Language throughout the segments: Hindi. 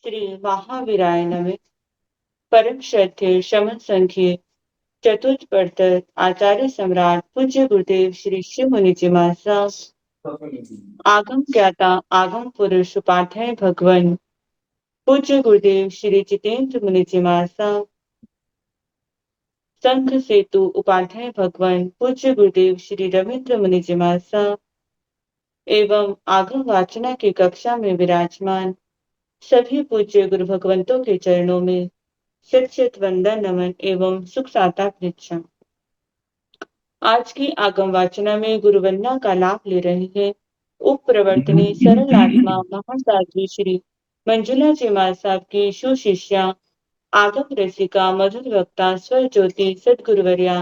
श्री महावीराय नमः। परम श्रद्धेय शमन संघीय चतुर्थ प्रतर आचार्य सम्राट पूज्य गुरुदेव श्री शिव मुनि जी महाराज आगम ज्ञाता आगम पुरुष उपाध्याय भगवान पूज्य गुरुदेव श्री जितेंद्र मुनि जी महाराज संघ सेतु उपाध्याय भगवान पूज्य गुरुदेव श्री रविंद्र मुनि जी महाराज एवं आगम वाचना की कक्षा में विराजमान सभी पूज्य गुरु भगवंतों के चरणों में शत शत वंदन नमन एवं सुख साता प्रणाम। आज की आगम वाचना में गुरु वंदना का लाभ ले रहे हैं उप प्रवर्तनी सरल आत्मा महासाध्वी श्री मंजुला जी मां साहब की सुशिष्या आगम रसिका मधुर वक्ता स्वर ज्योति सदगुरुवर्या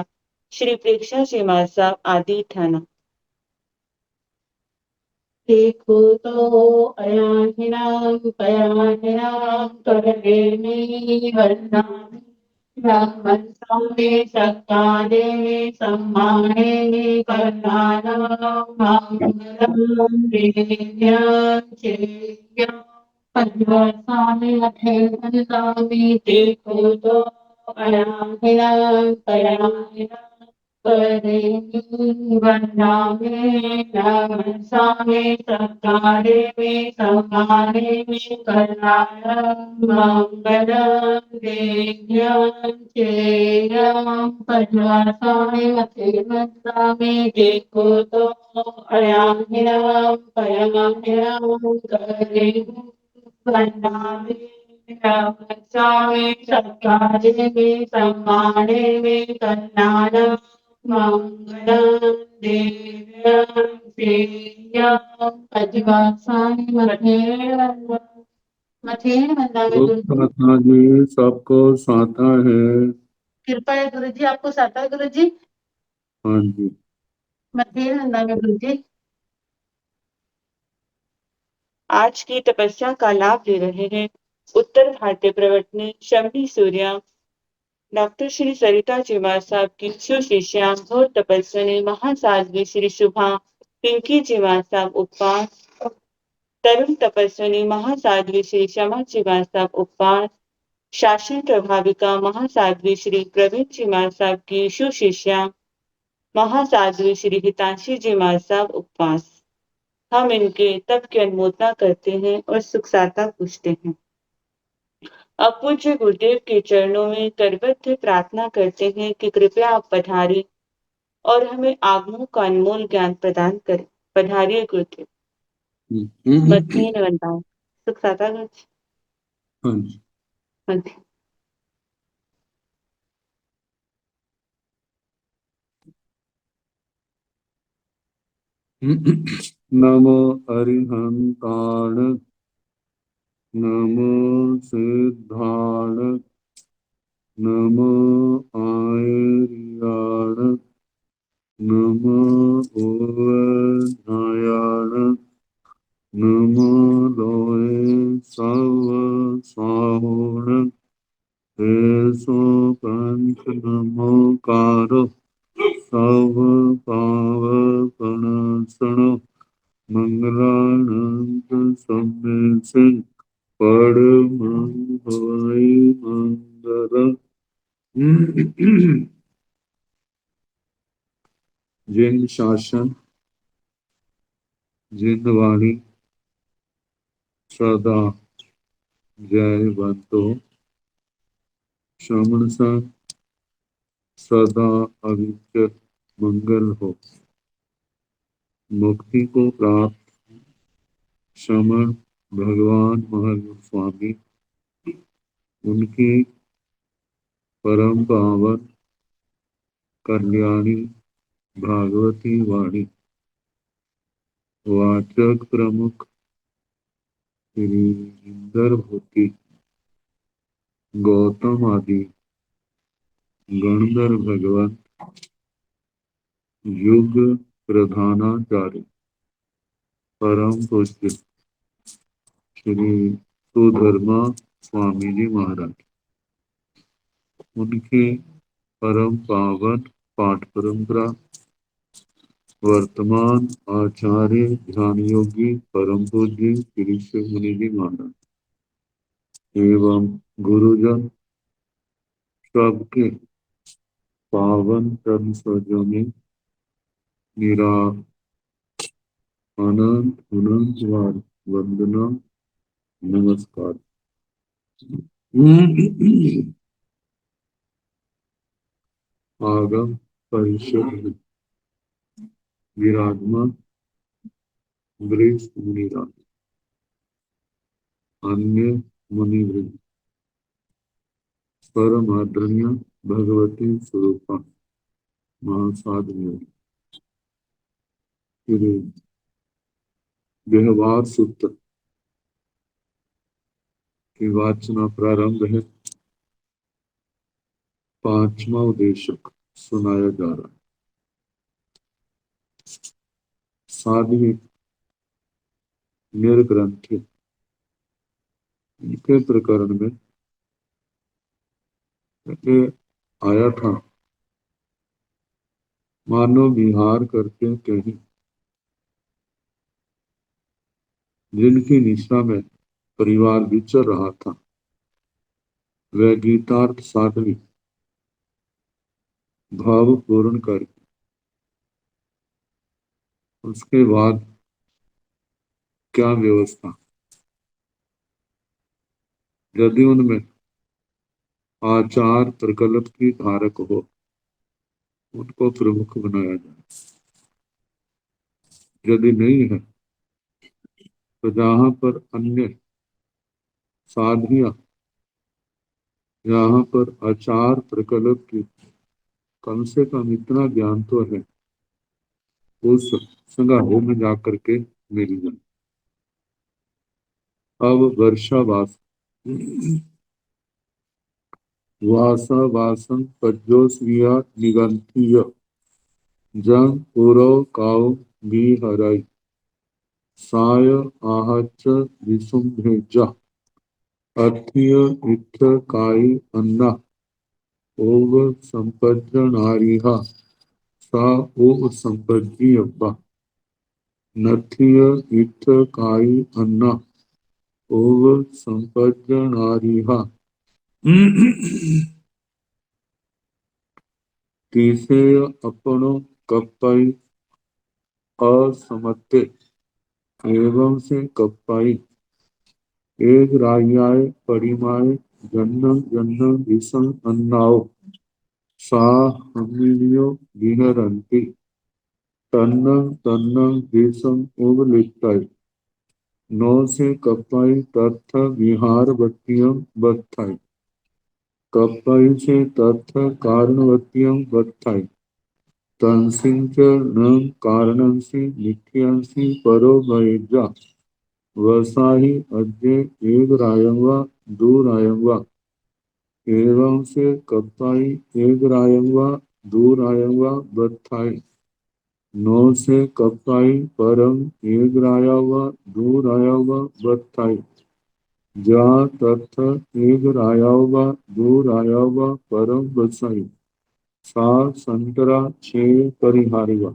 श्री प्रेक्षा जी मां साहब आदि ठाना। देखो तो अयाहिनां पयाहिनां करदेमी वरदामी ब्राह्मण सामे सत्कारे सम्माने कर्णानां मांगल्यं देव्यां चेव्यां पद्मसामे अथेवनसामी देखो तो अयाहिनां पयाहिनां वरदामी नमसामे सत्कारे सम्माने कर्णानां मांगल्यं देव्यां चेव्यां पद्मसामे अथेवनसामी देखो तो अयाहिनां पयाहिनां करें वरदामी नमसामे सत्कारे सम्माने कर्णानां मांगल्यं देव्यां चेव्यां पद्मसामे मथेन वंदामी गुरु जी सबको साता है। कृपा है गुरु जी, आपको साता है गुरु जी। हाँ जी। मथेन वंदामी गुरु जी। आज की तपस्या का लाभ ले रहे हैं उत्तर भारतीय प्रवर्तनी शमनी सूर्या डॉक्टर श्री सरिता जीवा साहब की सुशिष्या घोर तपस्विनी महासाध्वी श्री शुभा पिंकी जीवा साहब उपवास तरुण तपस्विनी महासाध्वी श्री शमा जीवा साहब उपवास शासन प्रभाविका महासाध्वी श्री प्रवीण जीवा साहब की सुशिष्या महासाध्वी श्री हितांशी जीवा साहब उपवास। हम इनके तप की अनुमोदना करते हैं और सुख साता पूछते हैं। अब पूज्य गुरुदेव के चरणों में करबद्ध प्रार्थना करते हैं कि कृपया आप पधारें और हमें आगमों का अनमोल ज्ञान प्रदान करें। पधारिए गुरुदेव। मध्य वंदना सुख साता हाँ जी। मध्य नमो अरिहंताण नमो सिद्धाण नमो आयर्याण नमो ओवधायाण नमो लोए सव साहुण ऐसो पंच नमोकारो सव पावपणसणो मंगलानंद समय सिंह परमंगवाई मंगल जिन शासन जिन वाणी सदा जयवंतो श्रवण संग सदा अविचल मंगल हो। मुक्ति को प्राप्त श्रमण भगवान महावीर स्वामी उनकी परम पावन कल्याणी भागवती वाणी वाचक प्रमुख श्री इंदर भूति गौतम आदि गणधर भगवान युग प्रधानाचार्य परम पूज्य श्री सुधर्मा स्वामी जी महाराज उनकी परम पावन पाठ परंपरा वर्तमान आचार्य ध्यान योगी परम पूज्य श्री शिव मुनि जी महाराज एवं गुरुजन सबके पावन कर्म सजों में मेरा अनंत अनंत बार वंदना नमस्कार। आगम परिषद में विराजमान वृक्ष मुनिराज, अन्य मुनिवृंद, परम आदरणीय भगवती स्वरूपा महासाध्य व्यवहार सूत्र की वाचना प्रारंभ है। पांचवा उद्देशक सुनाया जा रहा है। साध्वी निर्ग्रंथि के प्रकरण में ये आया था। मानव विहार करके कहीं जिनकी निष्ठा में परिवार विचर रहा था, वह गीतार्थ साध्वी भाव पूर्ण करके उसके बाद क्या व्यवस्था, यदि उनमें आचार प्रकल्प की धारक हो उनको प्रमुख बनाया जाए, यदि नहीं है तो जहां पर अन्य साधनियां, जहां पर आचार प्रकल्प की कम से कम इतना ज्ञान तो है, उस संगाहो में जाकर के मिल जाए। अब वर्षावास वासा वासन पज्योस्विया निगंतीय जंग पूरव काव विहरई साय आहच विसुम्भेजा अर्थिय इत्थ काई अन्ना ओव संपज्जनारिहा सा ओव संपज्जियब्बा नथिय इत्थ काई अन्ना ओव संपज्जनारिहा तीसेय अपनो कप्पई असमत्ते एवं से कप्पाई एक रायाय परिमाय जन्नम जन्नम विषम अन्नाओ सा हमिलियो विहरन्ति तन्नम तन्नम विषम उबलिताई नौ से कप्पाई तत्थ विहार बत्तियम बत्थाई कप्पाई से तत्थ कारणवत्तियम बत्थाई तंसिंच न कारणंसि नित्यंसि परो भयजा वसाहि अद्य एक रायंवा दो रायंवा एवं से कप्पाई एक रायंवा दो रायंवा बत्थाई नौ से कप्पाई परम एक रायावा दो रायावा बत्थाई जा तत्थ एक रायावा दो रायावा परम बसाई सा संतरा छे परिहारिवा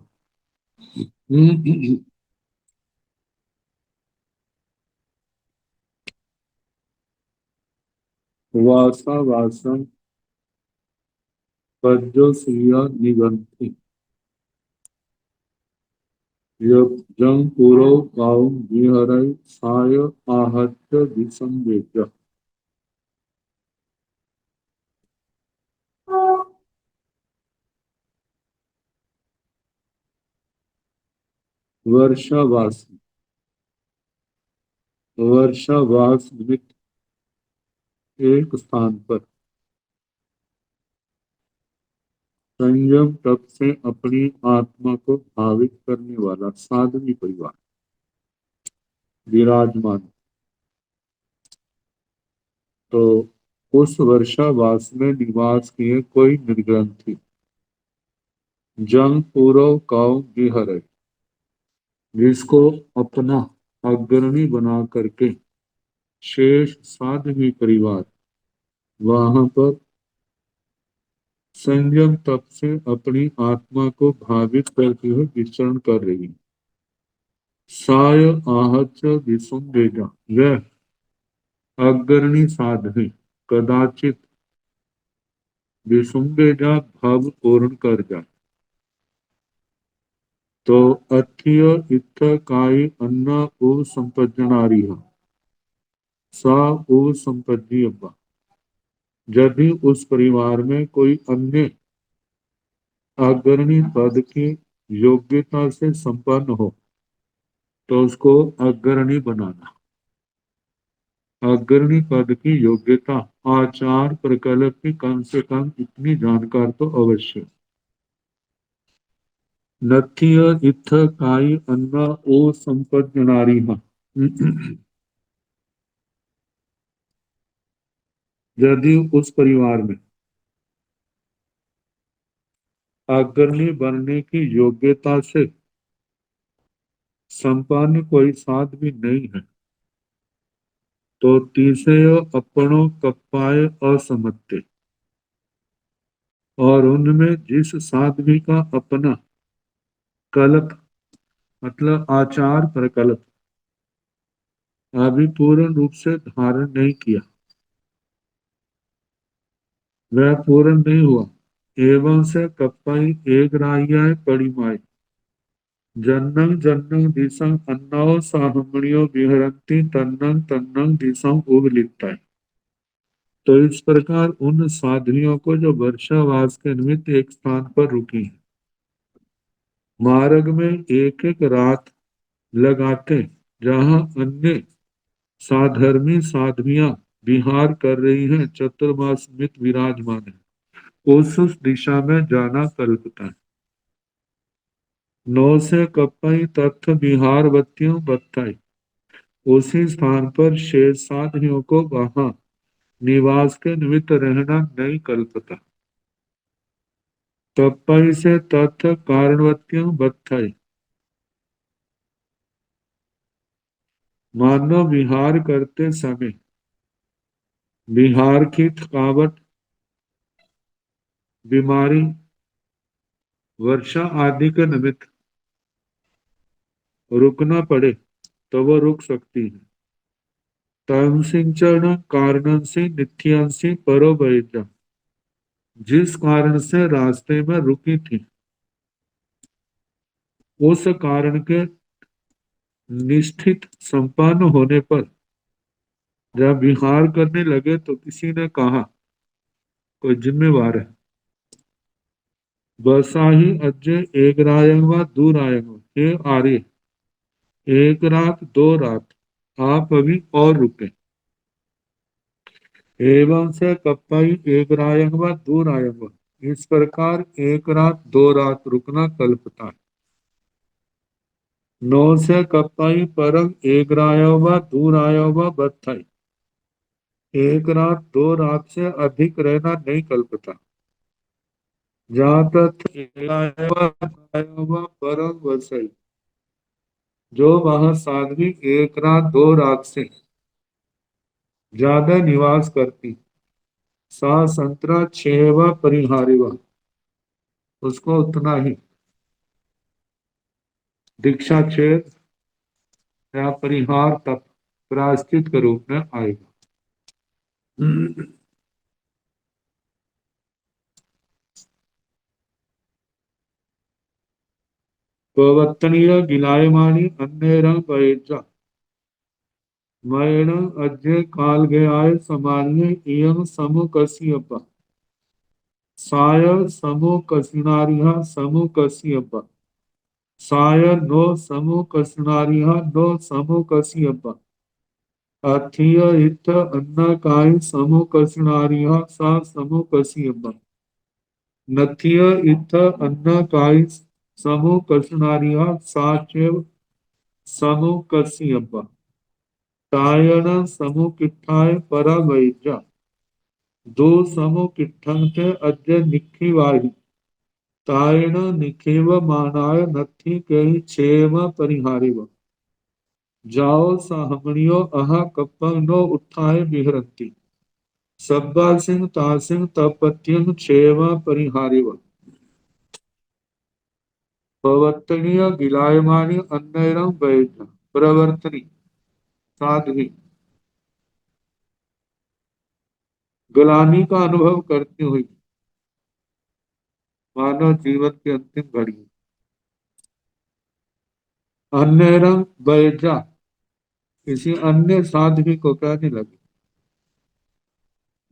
वासा वासम पज्जो सुया निगंथि जंग पूरो गाँव विहरई साय आहत्य विसंवेज वर्षावास वर्षावास निमित्त एक स्थान पर संयम तप से अपनी आत्मा को भावित करने वाला साधवी परिवार विराजमान। तो उस वर्षावास में निवास किए कोई निर्ग्रंथी जंग पूर्व काव विहर, जिसको अपना अग्रणी बना करके शेष साधवी परिवार वहां पर संयम तप से अपनी आत्मा को भावित करते हुए विचरण कर रही है। साय आहच विसुम वह अग्रणी साध्वी कदाचित विसुम्बे जा भाव पूर्ण कर जा। तो अथिय इत्थ काई अन्ना ओ संपजनारी सा ओ संपज्जी अब्बा। यदि उस परिवार में कोई अन्य अग्रणी पद की योग्यता से संपन्न हो तो उसको अग्रणी बनाना। अग्रणी पद की योग्यता आचार प्रकल्प की कम से कम इतनी जानकार तो अवश्य। नथिय इत्थ काई अन्ना ओ संपज्जनारी यदि उस परिवार में अग्रणी बनने की योग्यता से संपन्न कोई साध्वी नहीं है तो तीसरे अपनों कप्पाए असमत्ते। और उनमें जिस साध्वी का अपना कल्प मतलब आचार प्रकल्प अभी पूर्ण रूप से धारण नहीं किया, वह पूर्ण नहीं हुआ। एवं से कप्पाई एक राहिया परिमाय जन्नंग जन्नंग दिशं अन्नाओ साहमणियों विहरंती तन्नंग तन्नंग दिशं उगलिताय। तो इस प्रकार उन साधनियों को जो वर्षावास के निमित्त एक स्थान पर रुकी है, मार्ग में एक एक रात लगाते जहां अन्य साधर्मी साध्वियां विहार कर रही हैं, चतुर्मास मित विराजमान है, उस दिशा में जाना कल्पता है। नौ से कपई तत्व विहारवतियों बत्ताई। उसी स्थान पर शेष साधनियों को वहां निवास के निमित्त रहना नहीं कल्पता। तपई से तत्व कारणवतियों बत्ताई। मानव विहार करते समय विहार की थकावट, बीमारी, वर्षा आदि के निमित्त रुकना पड़े तो वो रुक सकती है। तमसिंचन कारण से नित्यांशी परो बैजा। जिस कारण से रास्ते में रुकी थी उस कारण के निष्ठित संपन्न होने पर जब विहार करने लगे तो किसी ने कहा कोई जिम्मेवार है। बसाही अज्ञे एक रायंग व दो रायंग हे आर्य, एक रात दो रात आप अभी और रुके। एवं से कप्पाई एक रायंग व दो रायंग। इस प्रकार एक रात दो रात रुकना कल्पता है। नौ से कप्पाई परंग एक राय व दो राय व बत्थाई। एक रात दो रात से अधिक रहना नहीं कल्पता। जहाँ तक परम वसई, जो वह साध्वी एक रात दो रात से ज्यादा निवास करती, सा संतरा छेवा परिहारिवा, उसको उतना ही दीक्षा छेद या परिहार तप प्रायश्चित के रूप में आएगा। पवत्तनीय गिलायमानी अन्य रंग पैजा मयण अज्ञे काल गयाय समान्य इयं समु कसियप्पा। साय समु कसिनारिहा समु कसियप्पा। साय नो समु कसिनारिहा नो समु कसियप्पा। अथिय इत अन्ना काय समु कसिनारिहा सा समु कसियप्पा। नथिय इत अन्ना काय समु कसिनारिहा सा चेव समु कसियप्पा। तायण समुकिट्ठाय परवैजा। दो समुकिट्ठं थे अद्य निखिवाहि। तायण निखेव मानाय नथि कहि छेम परिहारिव। जाओ साहमणियो अहा कप्पं नो उठाए बिहरती। सब्बा सिंह तासिंह तपत्यं छेम परिहारिव। प्रवर्तनीय गिलायमानी अन्नैरं वैद्य। प्रवर्तनी साध्वी ग्लानि का अनुभव करती हुई मानव जीवन की अंतिम घड़ी। अन्य रंग बैजा, किसी अन्य साध्वी को कहने लगी,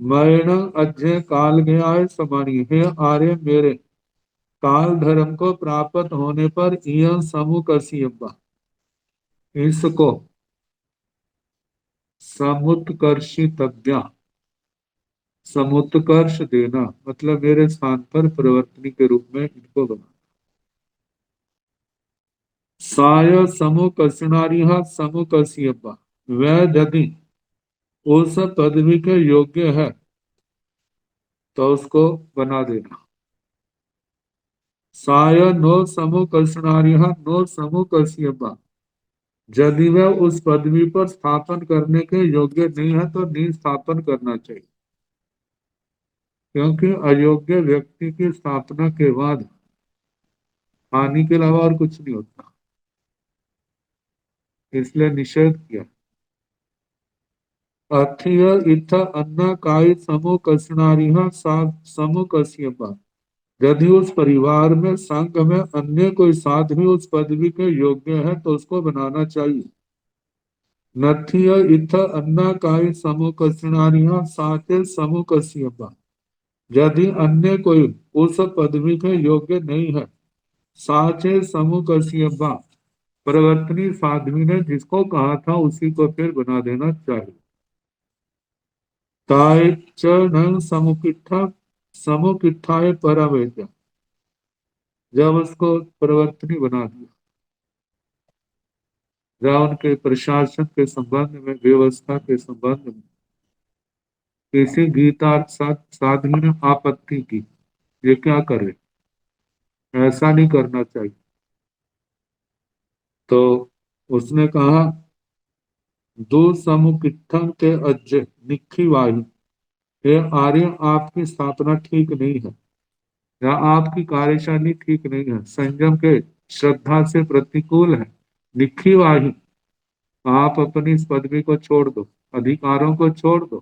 मरण अध्यय काल गया है समानी, हे आर्य मेरे काल धर्म को प्राप्त होने पर यह समुकसियब्बा, इसको समुत्कर्षितव्या, समुत्कर्ष देना मतलब मेरे स्थान पर प्रवर्तनी के रूप में इनको बना। साय समुकर्षणारिह समुकर्षियब्बा, वह यदि उस पदवी के योग्य है तो उसको बना देना। साय नो समुकर्षणारिह नो समुकर्षियब्बा, यदि वह उस पदवी पर स्थापन करने के योग्य नहीं है तो निस्थापन करना चाहिए, क्योंकि अयोग्य व्यक्ति की स्थापना के बाद हानि के अलावा और कुछ नहीं होता, इसलिए निषेध किया। अथिय इथ अन्ना काय समुकर्षणारिह समुकर्षियब्बा, यदि उस परिवार में संघ में अन्य कोई साध्वी उस पदवी के योग्य है तो उसको बनाना चाहिए। नथिय इथ अन्ना काय समुकर्षणारिह साचे समुकर्षियब्बा, यदि अन्य कोई उस पदवी के योग्य नहीं है, साचे समुकर्षियब्बा, प्रवर्तनी साध्वी ने जिसको कहा था उसी को फिर बना देना चाहिए। ताय च न समुकिट्ठा समुकिट्ठाय परावेद्य, जब उसको प्रवर्तनी बना दिया, या उनके प्रशासन के संबंध में, व्यवस्था के संबंध में किसी गीतार्थ साधवी ने आपत्ति की, ये क्या करे, ऐसा नहीं करना चाहिए, तो उसने कहा दो समुकिट्ठम के अज्य निखी वाही, ये आर्य आपकी स्थापना ठीक नहीं है या आपकी कार्यशैली ठीक नहीं है, संयम के श्रद्धा से प्रतिकूल है। निखी वाही, आप अपनी इस पदवी को छोड़ दो, अधिकारों को छोड़ दो।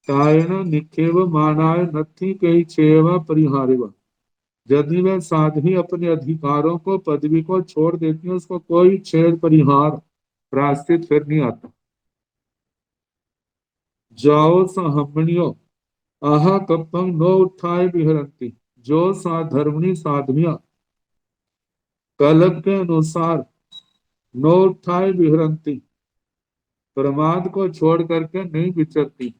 कायन निखेव मानाय नथी कही छेवा परिहारेवा, यदि वह साध्वी अपने अधिकारों को पदवी को छोड़ देती है उसको कोई छेद परिहार प्रायश्चित फिर नहीं आता। जाओ सहमणियो आहा कपम नो उठाए विहरंती, जो साधर्मणी साध्वियां कलब के अनुसार नो उठाए विहरंती, प्रमाद को छोड़ करके नहीं विचरती,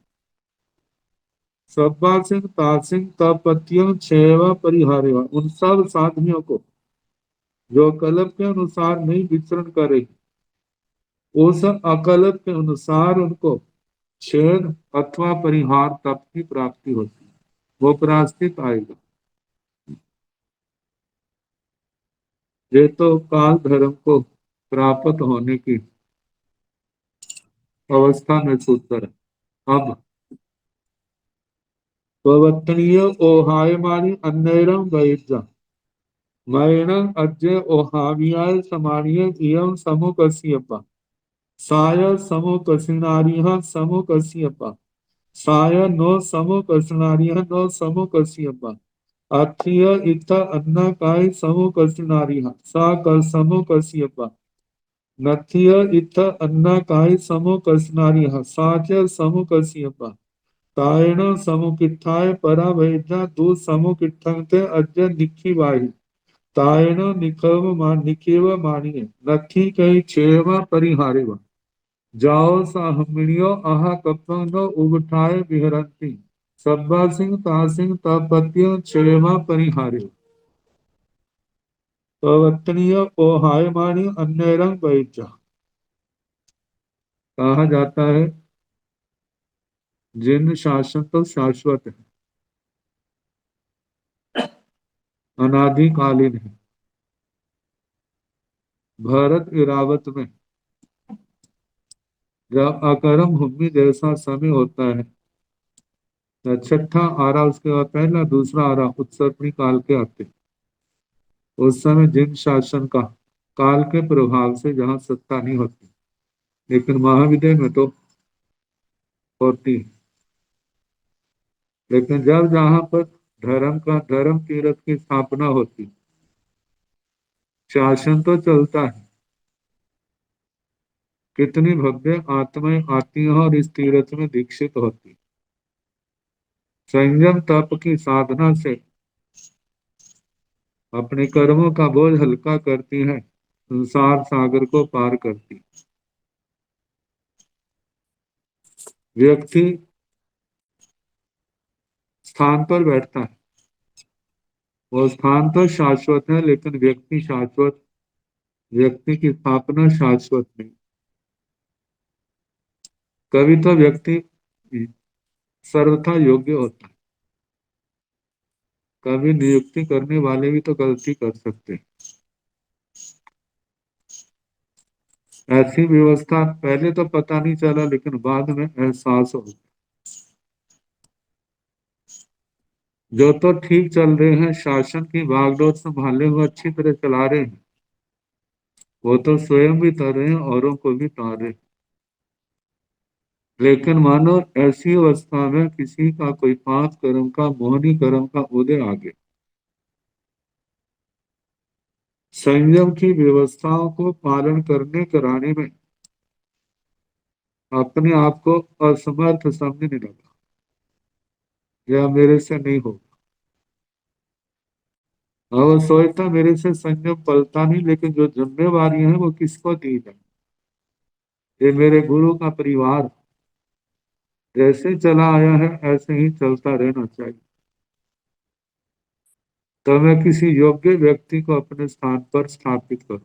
सब्बा सिंह तासिंह तपत्यों छेवा परिहारेवा, उन सब साधवियों को जो कल्प के अनुसार नहीं विचरण करे, उस अकल्प के अनुसार उनको छेद अथवा परिहार तप की प्राप्ति होती है, वो प्रायश्चित आएगा। ये तो काल धर्म को प्राप्त होने की अवस्था में सूत्र है। अब प्रवर्तनीय ओहायमानी अन्यरम वैद्य, मैणं अद्य ओहाव्याय समानीय इयं समुकस्यपा, साय समुकसिनारिह समुकस्यपा, साय नो समुकसिनारिह नो समुकस्यपा, अथिय इत्थ अन्ना काय समुकसिनारिह सा क समुकस्यपा, नथिय इत्थ अन्ना काय समुकसिनारिह सा च समुकस्यपा, तायेन समुकिट्ठाय परावैद्या दु समुकिट्ठन्ते अद्य निखिवाहि, तायेन निखेव मानिए नथी कही छेवा परिहारेवा, जाओ साहमिणियो आहा कपनो उगठाए विहरंती, सब्बा सिंह तासिंह तपत्य छेवा परिहारे, प्रवर्तनीय ओहायमानी अन्यरंग बैजा, कहा जाता है जिन शासन तो शाश्वत है, अनादिकालीन है। भरत इरावत में जब अकरम भूमि जैसा समय होता है, छठा आरा उसके बाद पहला दूसरा आरा उत्सर्पणी काल के आते, उस समय जिन शासन का काल के प्रभाव से जहां सत्ता नहीं होती, लेकिन महाविद्या में तो होती है। लेकिन जब जहां पर धर्म तीर्थ की स्थापना होती, शासन तो चलता है। कितनी भव्य आत्माएं आती हैं और इस तीर्थ में दीक्षित होती। संयम तप की साधना से अपने कर्मों का बोझ हल्का करती है, संसार सागर को पार करती। व्यक्ति स्थान पर बैठता है, वो स्थान तो शाश्वत है, लेकिन व्यक्ति शाश्वत, व्यक्ति की स्थापना शाश्वत नहीं। कभी तो व्यक्ति सर्वथा योग्य होता है, कभी नियुक्ति करने वाले भी तो गलती कर सकते हैं। ऐसी व्यवस्था पहले तो पता नहीं चला, लेकिन बाद में एहसास हो। जो तो ठीक चल रहे हैं, शासन की बागडोर संभाले हुए अच्छी तरह चला रहे हैं, वो तो स्वयं भी तर रहे हैं, औरों को भी तार रहे हैं। लेकिन मानो ऐसी अवस्था में किसी का कोई पांच कर्म का, मोहनी कर्म का उदय आ गया, संयम की व्यवस्थाओं को पालन करने कराने में अपने आप को असमर्थ समझने लगा, या मेरे से नहीं होगा। और वो सोचता मेरे से संयम पलता नहीं, लेकिन जो जिम्मेवारियां हैं वो किसको दी जाए। ये मेरे गुरु का परिवार जैसे चला आया है ऐसे ही चलता रहना चाहिए। तो मैं किसी योग्य व्यक्ति को अपने स्थान पर स्थापित करूं।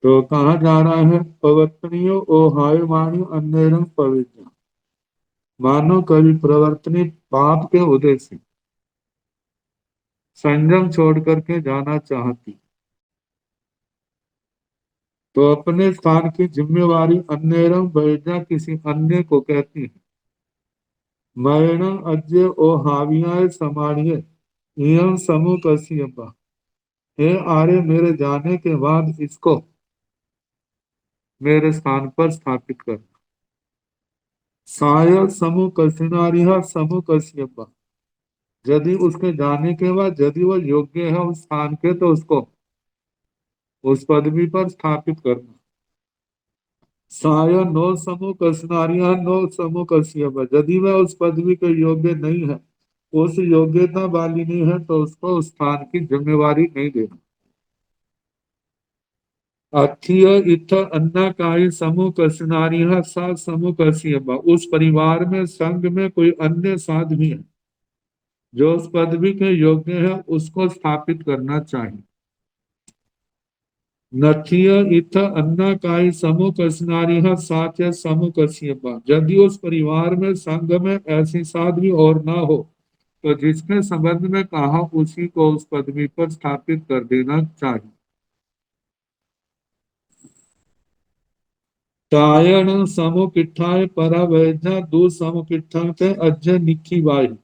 तो कहा जा रहा है, पवर्तनियो ओ हाय वाणी अन्यरंग पवित्र। मानो कभी प्रवर्तनी पाप के उदय से संयम छोड़ करके जाना चाहती, तो अपने स्थान की जिम्मेवारी अन्यरंग बैजा किसी अन्य को कहती है। मरणं अद्य ओ हावियाय समाणिये इयं समूह कसियपा। हे आर्य, मेरे जाने के बाद इसको मेरे स्थान पर स्थापित कर। साय समूह कसिनारिहा समूह कश्यपा। यदि उसके जाने के बाद यदि वो योग्य है उस स्थान के, तो उसको उस पदवी पर स्थापित करना। साय नो समूह कसनारिया नो समूह कश्यपा। यदि वह उस पदवी के योग्य नहीं है, उस योग्यता वाली नहीं है, तो उसको उस स्थान की जिम्मेवारी नहीं देना। अथिय इथ अन्ना काय समूह कसनारिया सा समूह कश्यपा। उस परिवार में संघ में कोई अन्य साध्वी है जो उस पदवी के योग्य है, उसको स्थापित करना चाहिए। नथिय इथ अन्ना काय समूह कसनारिह सात्य समूह कश्यपा। यदि उस परिवार में संघ में ऐसी साध्वी और ना हो, तो जिसके संबंध में कहा उसी को उस पदवी पर स्थापित कर देना चाहिए। तायण समुकिट्ठाय परा वैद्य दू समुकिट्ठाते अज्य निखी वायु।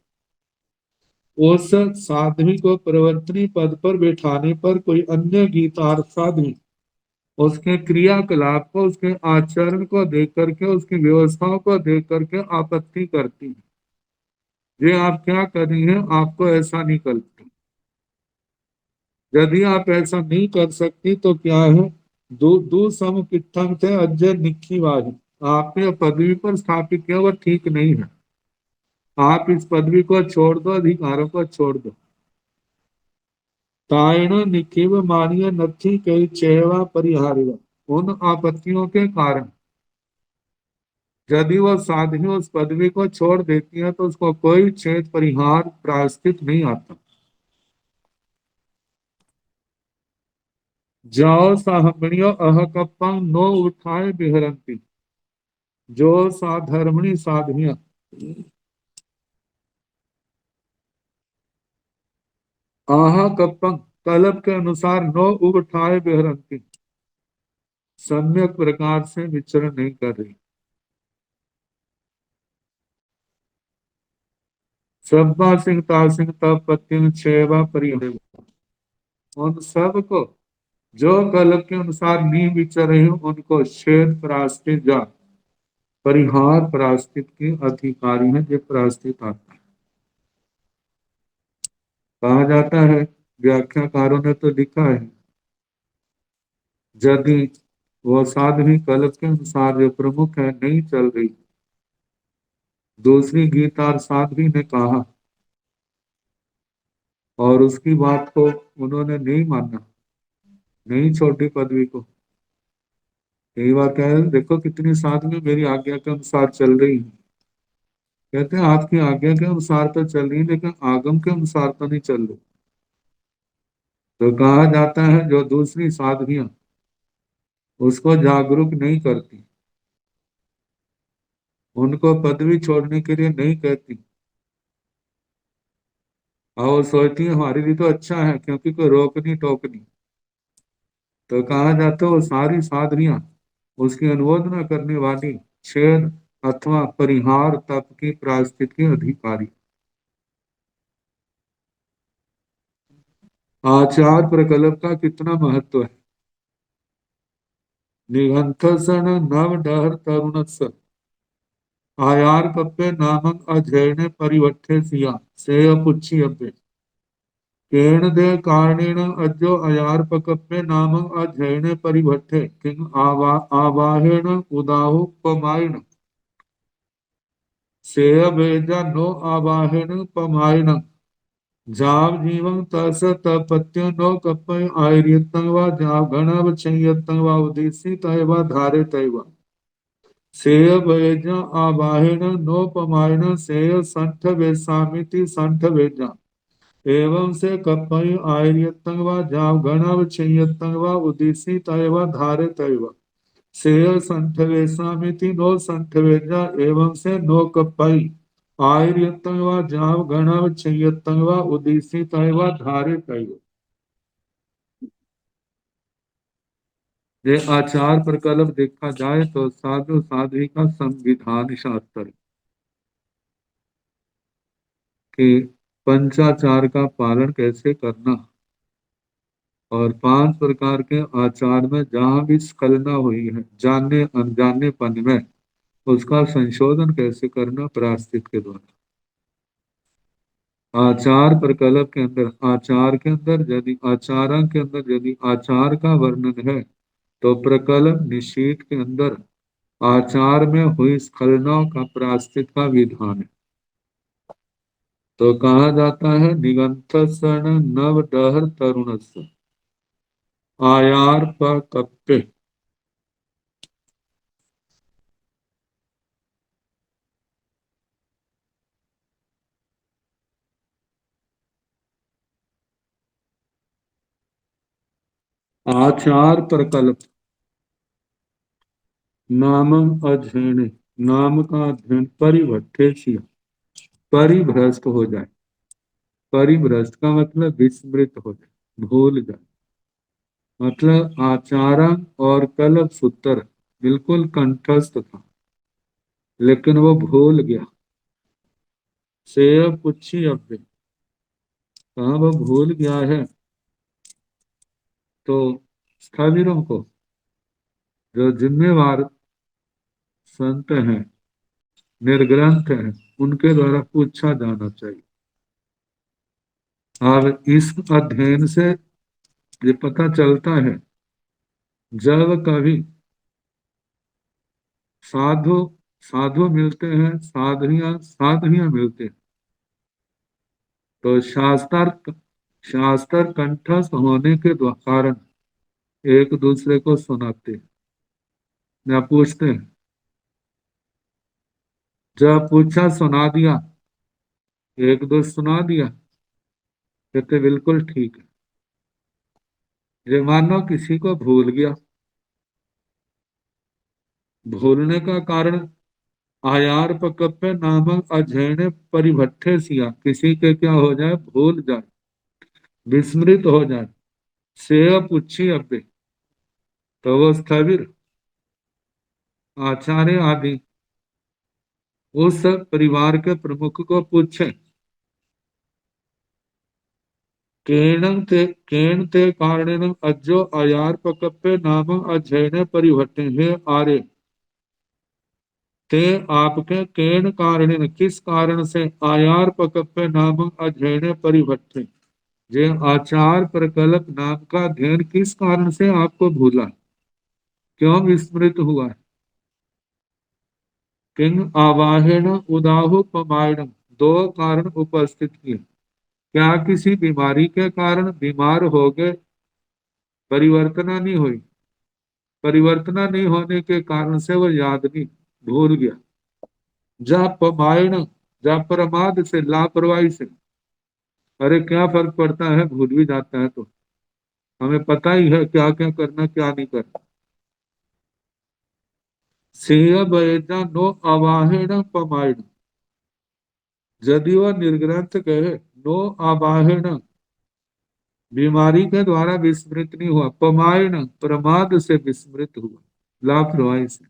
उस साध्वी को प्रवर्तनी पद पर बैठाने पर कोई अन्य गीतार्थ साध्वी उसके क्रियाकलाप को, उसके आचरण को देख करके, उसकी व्यवस्थाओं को देख करके आपत्ति करती है। ये आप क्या कर रही हैं, आपको ऐसा नहीं करती। यदि आप ऐसा नहीं कर सकती तो क्या है, दो दो समुत्थम थे अजय निखी वाही। आपने पदवी पर स्थापित किया वो ठीक नहीं है। आप इस पदवी को छोड़ दो, अधिकारों को छोड़ दो। तायण निखिव मानिय नथी कई चेवा परिहारिव। उन आपत्तियों के कारण यदि वो साध्वी उस पदवी को छोड़ देती है, तो उसको कोई छेद परिहार प्रायश्चित नहीं आता। जाओ साहमणियो अहकपं नो उठाए बिहरंती। जो साधर्मणी साधवियां आहा कपंग कल्प के अनुसार नो उठाए बिहरंती, सम्यक प्रकार से विचरण नहीं कर रही। सब्बा सिंह तासिंह तप पत्युं छेवा परिहर। उन सब को जो कल्प के अनुसार नहीं विचर रहे, उनको श्वेत परास्ते जा परिहार प्रायश्चित के अधिकारी हैं, जो प्रायश्चित आता है। कहा जाता है, व्याख्याकारों ने तो लिखा है, यदि वह साध्वी कल्प के अनुसार जो प्रमुख है नहीं चल रही, दूसरी गीतार साध्वी ने कहा और उसकी बात को उन्होंने नहीं माना, नहीं छोड़ी पदवी को, कई बार कह रहे देखो कितनी साध्वी मेरी आज्ञा के अनुसार चल रही है। कहते हैं आपकी आज्ञा के अनुसार तो चल रही, लेकिन आगम के अनुसार तो नहीं चल रही। तो कहा जाता है जो दूसरी साध्वियां उसको जागरूक नहीं करती, उनको पदवी छोड़ने के लिए नहीं कहती, और वो सोचती है हमारे लिए तो अच्छा है क्योंकि कोई रोकनी टोकनी, तो कहा जाता है वो सारी साधनियां उसकी अनुमोदना करने वाली छेद अथवा परिहार तप की प्रायश्चित के अधिकारी। आचार प्रकल्प का कितना महत्व है। निगंथसन नव डहर तरुणस्य आयार कप्पे नामक अध्ययने परिवट्ठे सिया सेय पुच्छी अब्बे केण दे कारणेन अज्जो अयार पकप्पे नामक अध्ययने परिवट्ठे किंग आवाहेण उदाहु पमायण सेय बेजा नो आवाहेण पमायण जाव जीवं तस तपत्यो नो कपय आयुर्यत्तं वा जाव गणव चयत्तं वा उदिसी तैवा धारे तैवा सेय वेजा आवाहेण नोपमायण सेय संठ वेसामिति संठ वेजा एवं से कपय आयुर्यत्तं वा जाव गणव चयत्तं वा उदिसी तैवा धारे तैवा सेय संठ वेसामिति नो संठ वेजा एवं से नो कपय आयुर्यत्तं वा जाव गणव चयत्तं वा उदिसी तैवा धारे तैवा। ये आचार प्रकल्प देखा जाए तो साधु साध्वी का संविधान शास्त्र कि पंचाचार का पालन कैसे करना, और 5 प्रकार के आचार में जहां भी स्खलना हुई है जानने अनजानेपन में, उसका संशोधन कैसे करना प्रायश्चित के द्वारा। आचार प्रकल्प के अंदर, आचार के अंदर यदि आचार के अंदर यदि आचार का वर्णन है, तो प्रकल्प निषेध के अंदर आचार में हुई स्खलनाओं का प्रायश्चित का विधान है। तो कहा जाता है निगंथ सण नव डहर तरुणस्य आयार कप्पे। आचार प्रकल्प नामम अध्ययन, नाम का अध्ययन परिवट्ठे किया, परिभ्रष्ट हो जाए। परिभ्रष्ट का मतलब विस्मृत हो जाए, भूल जाए। मतलब आचारण और कल्प सूत्र बिल्कुल कंठस्थ था, लेकिन वो भूल गया। सेय पुच्छी अब्बे, कहा वो भूल गया है, तो स्थविरों को, जो जिम्मेवार संत हैं, निर्ग्रंथ हैं, उनके द्वारा पूछा जाना चाहिए। और इस अध्ययन से ये पता चलता है, जब कभी साधु साधु मिलते हैं, साधनियां साधनियां मिलते हैं, तो शास्त्र कंठस्थ होने के कारण एक दूसरे को सुनाते हैं या पूछते हैं। जब पूछा सुना दिया, एक दो सुना दिया, कहते बिल्कुल ठीक है। ये मानो किसी को भूल गया, भूलने का कारण आयार पकप्पे नामक अध्ययन परिभट्ठे सिया, किसी के क्या हो जाए, भूल जाए, विस्मृत हो जाए। सेय पुच्छी अब्बे, तो वो स्थविर आचार्य आदि उस परिवार के प्रमुख को पूछे, केण ते कारणेन अज्जो अयार पकप्पे नामक अध्ययन परिभट्टे, हे आर्य ते आपके केन कारण, किस कारण से आयार पकप्पे नामक अध्ययन परिवर्तन, जे आचार प्रकल्प नाम का अध्ययन किस कारण से आपको भूला, क्यों विस्मृत हुआ? किंग आवाहन उदाहु पमायण, दो कारण उपस्थित किए। क्या किसी बीमारी के कारण बीमार हो गए, परिवर्तना नहीं हुई, परिवर्तना नहीं होने के कारण से वो याद नहीं, भूल गया। जा पमायण, जा प्रमाद से, लापरवाही से। अरे क्या फर्क पड़ता है, भूल भी जाता है तो हमें पता ही है क्या क्या करना क्या नहीं करना। सेय बयजा नो आवाहन पमायण, यदि वह निर्ग्रंथ कहे नो आवाहन, बीमारी के द्वारा विस्मृत नहीं हुआ, पमायण प्रमाद से विस्मृत हुआ, लापरवाही से,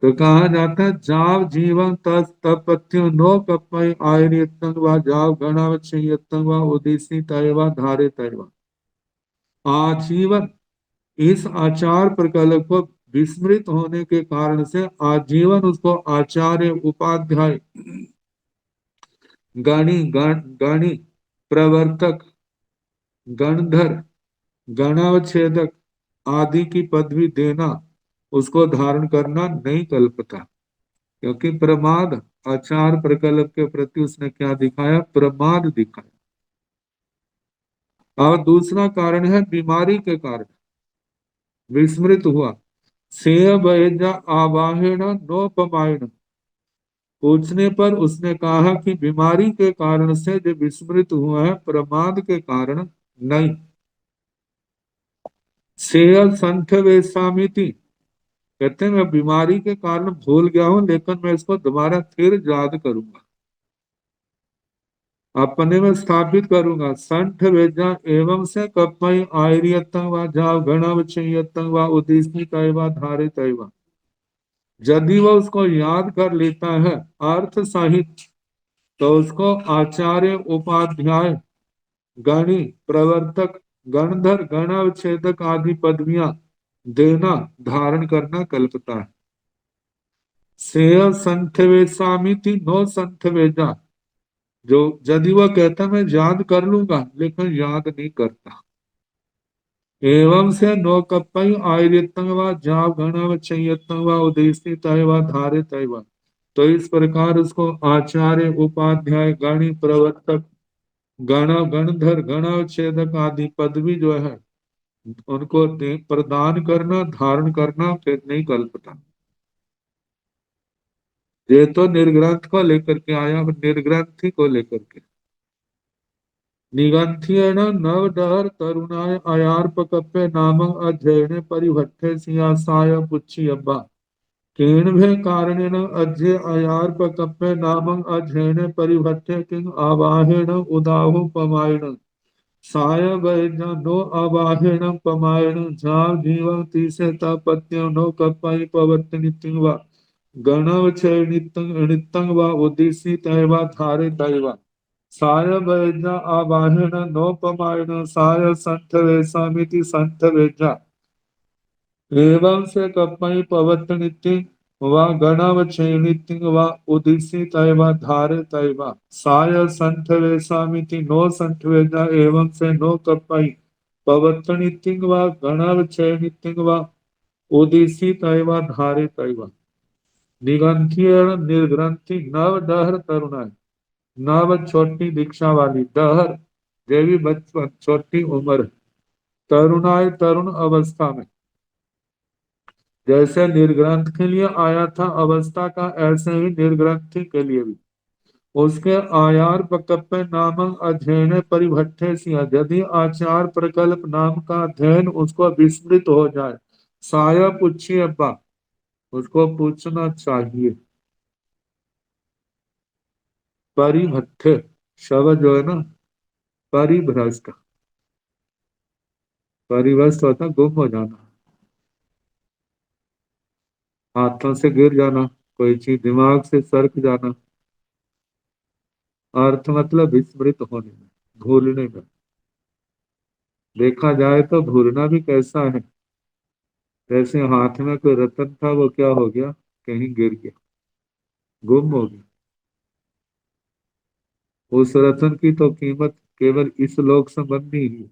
तो कहा जाता है जाव जीवन तस तपत्यो नो कपय आयनियतंग व जाव गणावच्छयतंग व उदिसी तयवा धारे तयवा। आजीवन इस आचार प्रकल्प को विस्मृत होने के कारण से आजीवन उसको आचार्य उपाध्याय गणी प्रवर्तक गणधर गणावच्छेदक आदि की पदवी देना, उसको धारण करना नहीं कल्पता, क्योंकि प्रमाद, आचार प्रकल्प के प्रति उसने क्या दिखाया, प्रमाद दिखाया। और दूसरा कारण है बीमारी के कारण विस्मृत हुआ। सेय बयजा आवाहन नोपमायण, पूछने पर उसने कहा कि बीमारी के कारण से जो विस्मृत हुआ है, प्रमाद के कारण नहीं। सेय संठ वेसामिति, कहते हैं मैं बीमारी के कारण भूल गया हूं, लेकिन मैं इसको दोबारा फिर याद करूंगा, अपने में स्थापित करूंगा। संठ वेजा एवं से कपई आयरियतं व जाव गणवच्छयतं व उदिस्नि तैवा धारे तैवा, यदि वह उसको याद कर लेता है अर्थ सहित, तो उसको आचार्य उपाध्याय गणी प्रवर्तक गणधर गणावच्छेदक आदि पदवियां देना, धारण करना कल्पता है। सेय संठ वेसामिति नो संठ वेजा, जो यदि वह कहता मैं याद कर लूंगा लेकिन याद नहीं करता। एवं से नो कपई आयरियतं व जाव गणवच्छयतं व उदेशि तयवा धारे तयवा, तो इस प्रकार उसको आचार्य उपाध्याय गणी प्रवर्तक गण गणधर गणावच्छेदक आदि पदवी जो है उनको प्रदान करना, धारण करना फिर नहीं कल्पता। ये तो निर्ग्रंथ को लेकर के आया, अब निर्ग्रंथी को लेकर के निगंथियेन नवडहर तरुणाय अयार्पकप्पे नामं अध्ययने परिभट्टे सियासाय पुच्छि अब्बा, केनभे कारणेन अद्य अयार्पकप्पे नामं अध्ययने परिभट्टे king आवाहेन उदाहु पमायण, Sai वैज्ञ no आवाहेन पमायण झाव जीवं तीसे तापत्य no Kapai पवर्तनित्यं वा गणव छय नित्यं वा उद्देश्य तैवा धारे तैवा, साय वैज्ञ आवाहेन नोपमायण साय संठ वेसामिति संठ वेज्ञ एवं से कपई पवर्तनित्यं वा गणावच्छेनित्यं वा उदिसी तैवा धारे तैवा, साय संठ वेसामिति नो संठ वेज्ञ एवं से नो कपई पवर्तनित्यं वा गणावच्छेनित्यं वा उदिसी तैवा धारे तैवा। निगंथियण निर्ग्रंथि नव डहर तरुणाई, नव छोटी दीक्षा वाली, डहर देवी बचपन छोटी उम्र, तरुणाई तरुण अवस्था में, जैसे निर्ग्रंथ के लिए आया था अवस्था का, ऐसे ही निर्ग्रंथि के लिए भी उसके आयार प्रकल्प नामक अध्ययन परिभट्ठे सिया, यदि आचार प्रकल्प नाम का अध्ययन उसको विस्मृत हो जाए, साया पूछिए अब्बा, उसको पूछना चाहिए। परिभट्ठे शब्द जो है ना, परिभ्रष्ट, परिभ्रष्ट होता गुम हो जाना, हाथों से गिर जाना, कोई चीज दिमाग से सरक जाना, अर्थ मतलब विस्मृत होने में, भूलने में। देखा जाए तो भूलना भी कैसा है, जैसे हाथ में कोई रतन था वो क्या हो गया, कहीं गिर गया, गुम हो गया। उस रतन की तो कीमत केवल इस लोक संबंधी ही है।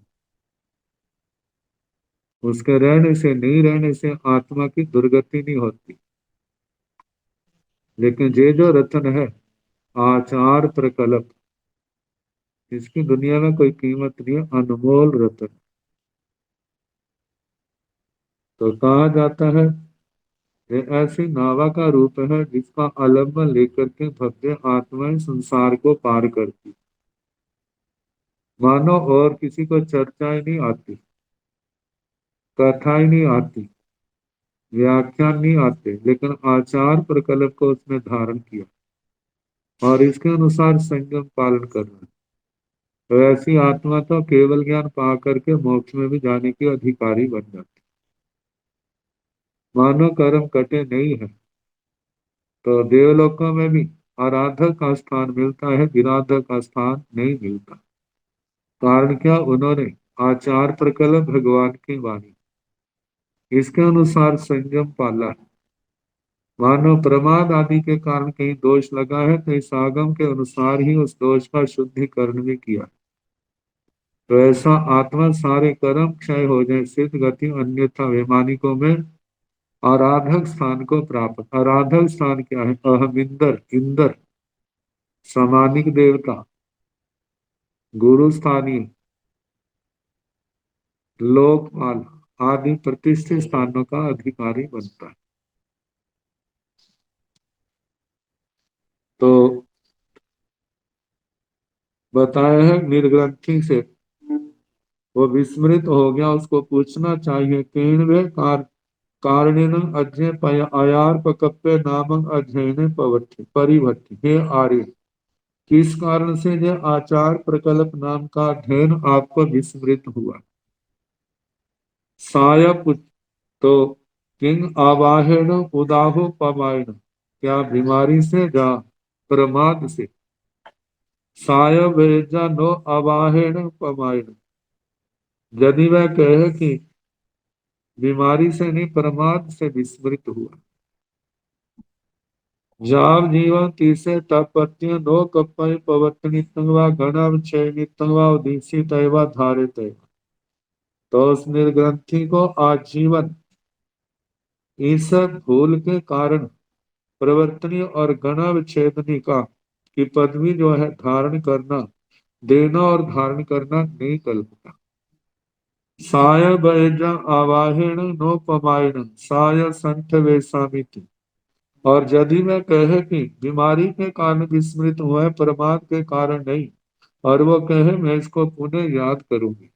उसके रहने से नहीं रहने से आत्मा की दुर्गति नहीं होती। लेकिन ये जो रतन है, आचार प्रकल्प, इसकी दुनिया में कोई कीमत नहीं है, अनमोल रतन। तो कहा जाता है ये ऐसी नावा का रूप है जिसका आलम्बन लेकर के भव्य आत्माएं संसार को पार करती। मानो और किसी को चर्चा ही नहीं आती, कथा ही नहीं आती, व्याख्यान नहीं आते, लेकिन आचार प्रकल्प को उसने धारण किया और इसके अनुसार संयम पालन करना है। तो ऐसी आत्मा तो केवल ज्ञान पा करके मोक्ष में भी जाने की अधिकारी बन जाती। मानो कर्म कटे नहीं है तो देवलोकों में भी आराधक का स्थान मिलता है, विराधक का स्थान नहीं मिलता। कारण क्या? उन्होंने आचार प्रकल्प भगवान की वाणी, इसके अनुसार संयम पाला है। मानो प्रमाद आदि के कारण कहीं दोष लगा है तो इस आगम के अनुसार ही उस दोष का शुद्धिकरण भी किया। तो ऐसा आत्मा सारे कर्म क्षय हो जाए, सिद्ध गति, अन्यथा वैमानिकों में आराधक स्थान को प्राप्त। आराधक स्थान क्या है? अहमिंदर, इंद्र, सामानिक देवता, गुरु स्थानीय, लोकपाल आदि प्रतिष्ठित स्थानों का अधिकारी बनता है। तो बताया है निर्ग्रंथि से वो विस्मृत हो गया, उसको पूछना चाहिए किन्वे कारणेन अध्यय अयार पकप्पे नामक अध्ययन पवट्ठि परिभट्ठि। हे आर्य, किस कारण से यह आचार प्रकल्प नाम का अध्ययन आपको विस्मृत हुआ? सायप, तो किंग आवाहेण उदाहो पमायण, क्या बीमारी से या प्रमाद से? साय वेजा नो अवाहेण पमायण, यदि वह कहे कि बीमारी से नहीं प्रमाद से विस्मृत हुआ। जाव जीवन तीसे तपत्य नो कपय पवत्नि तंगवा गणव छेनि तंगवा उदीसी तैवा धारे तैवा। तो उस निर्ग्रंथि को आजीवन इस भूल के कारण प्रवर्तनी और गणावच्छेदनी का की पदवी जो है धारण करना, देना और धारण करना नहीं कल्पना। साय बैजा आवाहेण नोपमायण साय संठ वेसामिति। और यदि मैं कहे कि बीमारी के कारण विस्मृत हुआ है, प्रमाद के कारण नहीं, और वो कहे मैं इसको पुनः याद करूंगी।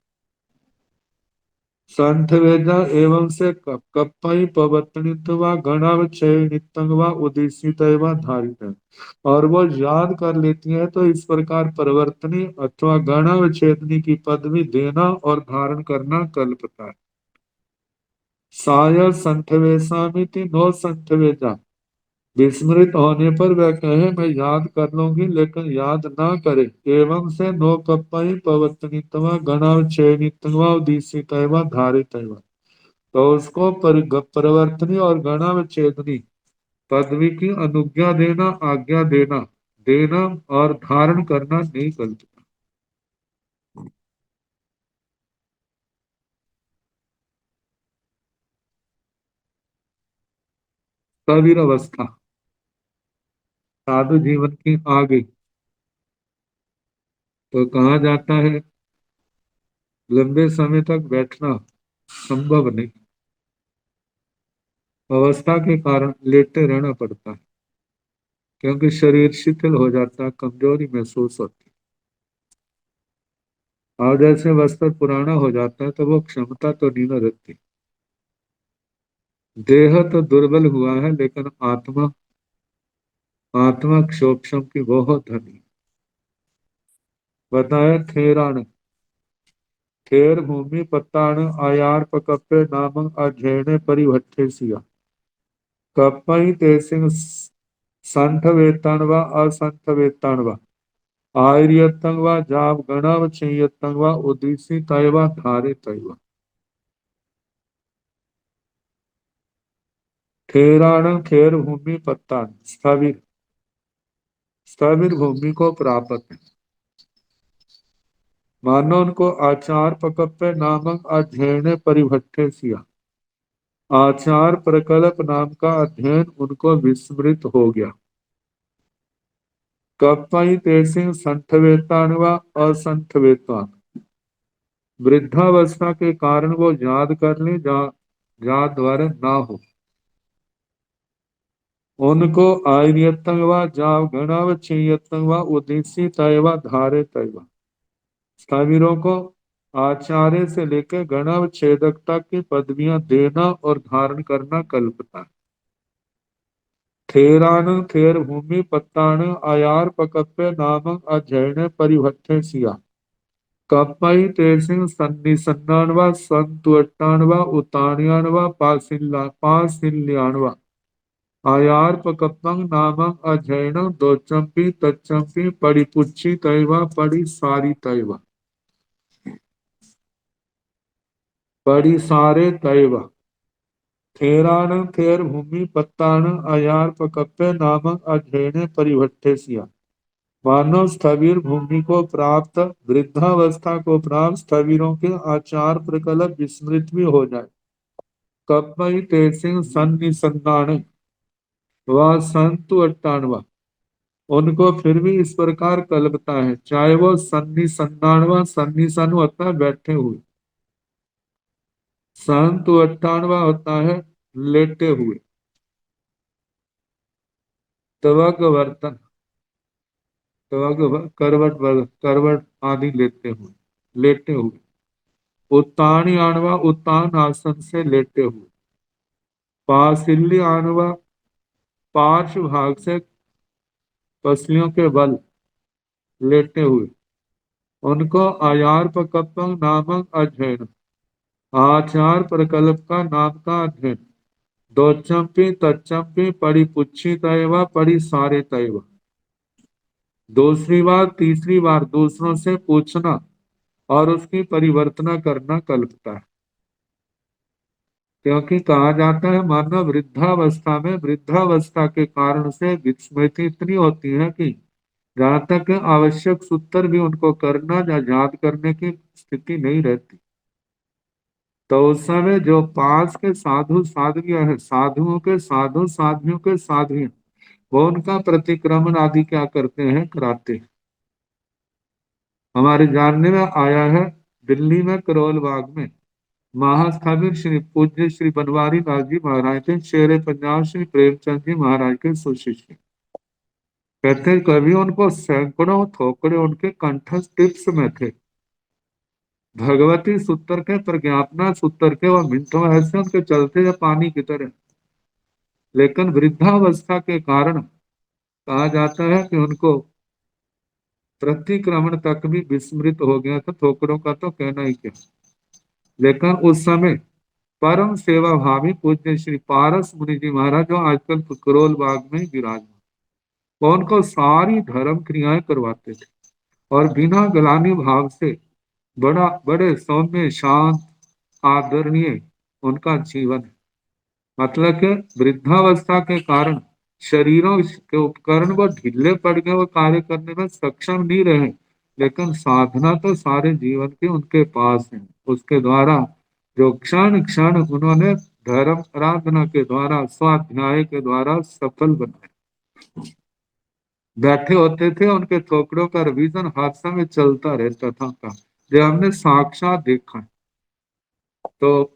संठ वेदा एवं से कप्पई पवत्नित्वा गणावक्षय नित्यंगवा उदिशित व धारित है। और वो याद कर लेती है तो इस प्रकार परिवर्तनी अथवा गणावच्छेदनी की पदवी देना और धारण करना कल्पता है। साय संठवेशामिति नो संठवेजा, विस्मृत होने पर वह कहे मैं याद कर लूंगी, लेकिन याद ना करे। एवं से नो कप्पई पवत्नित्वा गणावच्छेदित्वा उदिशित व धारित है। तो उसको परिवर्तनी और गणावच्छेदनी पदवी की अनुज्ञा देना, आज्ञा देना, देना और धारण करना नहीं कल्पना। स्थविर अवस्था साधु जीवन की आ गई तो कहा जाता है लंबे समय तक बैठना संभव नहीं, अवस्था के कारण लेटे रहना पड़ता है, क्योंकि शरीर शिथिल हो जाता है, कमजोरी महसूस होती है। और जैसे वस्त्र पुराना हो जाता है तो वो क्षमता तो नहीं न रहती। देह तो दुर्बल हुआ है, लेकिन आत्मा, आत्मा क्षोक्षम की बहुत धनी। बताया थेरान, थेर भूमि पत्तान आयार पकप्पे नामं अध्ययने परिभट्ठे सिया। कप्पई तेसिंग संठ वेतान व असंठ वेतान व आर्यतंग व जाव गणव छियतंग व उदिसी तैवा धारे तैवा। खेराण खेर भूमि पत्ता स्थविर स्थविर भूमि को प्राप्त है। मानो उनको आचार पकप्पे नामक अध्ययन परिभट्ठे सिया, आचार प्रकल्प नाम का अध्ययन उनको विस्मृत हो गया। कपई तेसिंह संठवेतान व असंठवेतान, वृद्धावस्था के कारण वो याद कर ले याद द्वारा ना हो। उनको आयतंग व जाव गणव चेयतंग व उद्देश्य तयवा धारे तयवा, स्थविरों को आचार्य से लेकर गणव छेदकता की पदवियां देना और धारण करना कल्पता। थेरान थेर भूमि पत्तान आयार पकप्पे नामक अध्ययन परिभट्ठे सिया, कपई तेसिंह सन्निसन्नानवा संतुअट्टानवा उतानियानवा पासिल्यानवा आयार पकप्पंग नामक अध्ययन दोचंपी तच्चंपी परिपुच्छी तैवा पड़ी सारी तैवा पड़ी सारे तैवा, थेरान थेर भूमि पत्तान आयार पकप्पे नामक अध्ययन परिभट्ठे सिया, मानव स्थविर भूमि को प्राप्त वृद्धावस्था को प्राप्त स्थविरों के आचार प्रकल्प विस्मृत भी हो जाए। कपई तेसिंह सन्निसन्नान व संतु अट्टानवा, उनको फिर भी इस प्रकार कल्पता है, चाहे वो सन्निसन्नानवा सन्निसन होता है बैठे हुए, संतु अट्ठानवा होता है लेटे हुए, तवक वर्तन तवक करवट आदि लेते हुए लेटे हुए, उत्तान आणवा उत्तान आसन से लेटे हुए, पासिल्य आणवा पार्श्व भाग से पसलियों के बल लेटे हुए, उनको आयार पकप्पं नामक अध्ययन आचार प्रकल्प का नाम का अध्ययन दोचंपी तच्चंपी परिपुच्छी तयवा पड़ी सारे तयवा, दूसरी बार तीसरी बार दूसरों से पूछना और उसकी परिवर्तना करना कल्पता है। क्योंकि कहा जाता है मानव वृद्धावस्था में वृद्धावस्था के कारण से विस्मृति इतनी होती है कि जहां तक आवश्यक सूत्र भी उनको करना या याद करने की स्थिति नहीं रहती। तो उस समय जो पास के साधु साध्वियां हैं, साधुओं के साधु साध्वियों के साध्वियां, वो उनका प्रतिक्रमण आदि क्या करते हैं, कराते हैं। हमारे जानने में आया है दिल्ली में करोल बाग में महास्थापित श्री पूज्य श्री बनवारी लाल जी महाराज थे, शेरे पंजाब श्री प्रेमचंद जी महाराज के सुशिष्य। कहते कभी उनको सैकड़ों थोकड़े उनके कंठस्थ टिप्स में थे। भगवती सूत्र के प्रज्ञापना सूत्र के वह मिनटों ऐसे उनके चलते हैं पानी की तरह। लेकिन वृद्धावस्था के कारण कहा जाता है कि उनको प्रतिक्रमण तक भी विस्मृत हो गया था, ठोकरों का तो कहना ही क्या। लेकिन उस समय परम सेवा भावी पूज्य श्री पारस मुनि जी महाराज जो आजकल करोल बाग में विराजमान, वो उनको सारी धर्म क्रियाएं करवाते थे और बिना गलानी भाव से बड़े सौम्य शांत आदरणीय उनका जीवन है। मतलब कि वृद्धावस्था के कारण शरीरों के उपकरण वो ढीले पड़ गए, वो कार्य करने में सक्षम नहीं रहे, लेकिन साधना तो सारे जीवन की उनके पास है। उसके द्वारा जो क्षण क्षण उन्होंने धर्म आराधना के द्वारा स्वाध्याय के द्वारा सफल बनाए। बैठे होते थे, उनके थोकड़ों का रिवीजन हादसा में चलता रहता था का, जो हमने साक्षात देखा। तो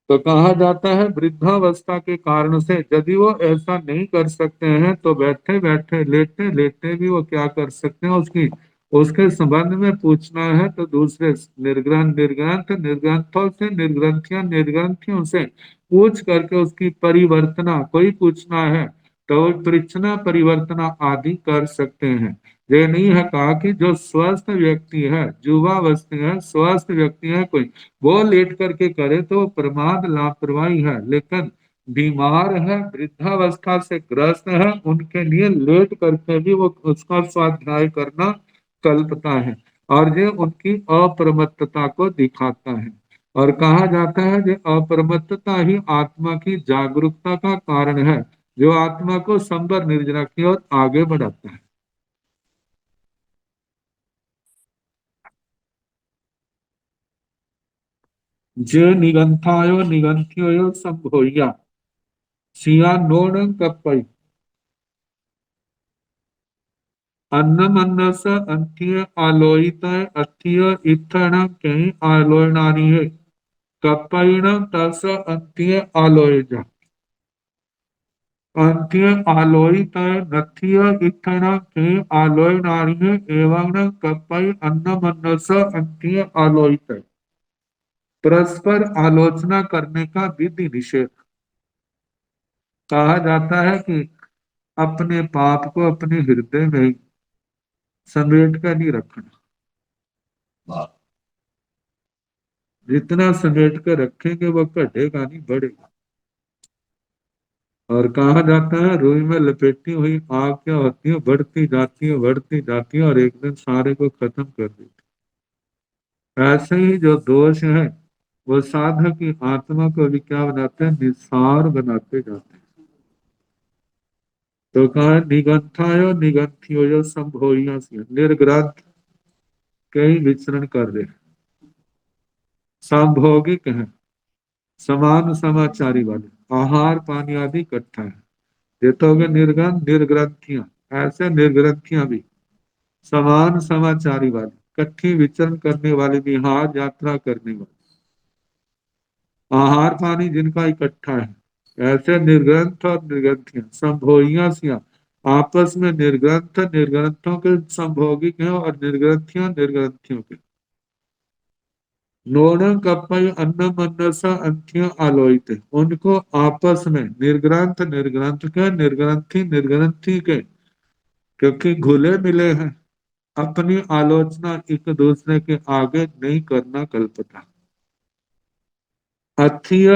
तो कहा जाता है वृद्धावस्था के कारण से यदि वो ऐसा नहीं कर सकते हैं तो बैठे बैठे लेटे लेटे भी वो क्या कर सकते हैं, उसके संबंध में पूछना है तो दूसरे निर्ग्रंथों से निर्ग्रंथियों से पूछ करके उसकी परिवर्तना कोई पूछना है तो परीक्षणा परिवर्तना आदि कर सकते हैं। ये नहीं है कहा कि जो स्वस्थ व्यक्ति है, युवावस्थी है, स्वस्थ व्यक्ति है कोई, वो लेट करके करे तो प्रमाद लापरवाही है। लेकिन बीमार है, वृद्धावस्था से ग्रस्त है, उनके लिए लेट करके भी वो उसका स्वाध्याय करना कल्पता है और ये उनकी अप्रमत्तता को दिखाता है। और कहा जाता है कि अप्रमत्तता ही आत्मा की जागरूकता का कारण है, जो आत्मा को संबर निर्जरा की ओर आगे बढ़ाता है। जे निगंथायो निगंथ्यो संभोया सिया नोन कपई अन्नमन्नस अंत्य आलोहित अत्य इत्थण कहीं आलोयनानी है कपैण तस अंत्य आलोय अंत्य आलोहित नथ्य इत्थण के आलोय नारी एवं न कपै अन्नमन्नस अंत्य आलोहित परस्पर आलोचना करने का विधि निषेध। कहा जाता है कि अपने पाप को अपने हृदय में ही समेट कर नहीं रखना, जितना समेट कर रखेंगे वो घटेगा नहीं बढ़ेगा। और कहा जाता है रुई में लपेटी हुई आग क्या होती है, बढ़ती जाती है बढ़ती जाती है और एक दिन सारे को खत्म कर देती है। ऐसे ही जो दोष है वो साधक की आत्मा को भी क्या बनाते हैं, निसार बनाते जाते हैं। तो कहा निगंथायो निगंथियो संभोइया निर्ग्रंथ कई विचरण कर रहे, संभोगिक है, समान समाचारी वाले, आहार पानी आदि इकट्ठा है। ये तो हो गए निर्गंथ निर्ग्रंथियां। ऐसे निर्ग्रंथियां भी समान समाचारी वाले, इकट्ठी विचरण करने वाले, विहार यात्रा करने वाले, आहार पानी जिनका इकट्ठा है, ऐसे निर्ग्रंथ और निर्ग्रंथियां संभोगियां सिया आपस में निर्ग्रंथ निर्ग्रंथों के संभोगिक हैं और निर्ग्रंथियां निर्ग्रंथियों के। नोनम कपय अन्नम अन्नसा अंत्य आलोहित, उनको आपस में निर्ग्रंथ निर्ग्रंथ के निर्ग्रंथी निर्ग्रंथी के, क्योंकि घुले मिले हैं, अपनी आलोचना एक दूसरे के आगे नहीं करना कल्पता। अथिय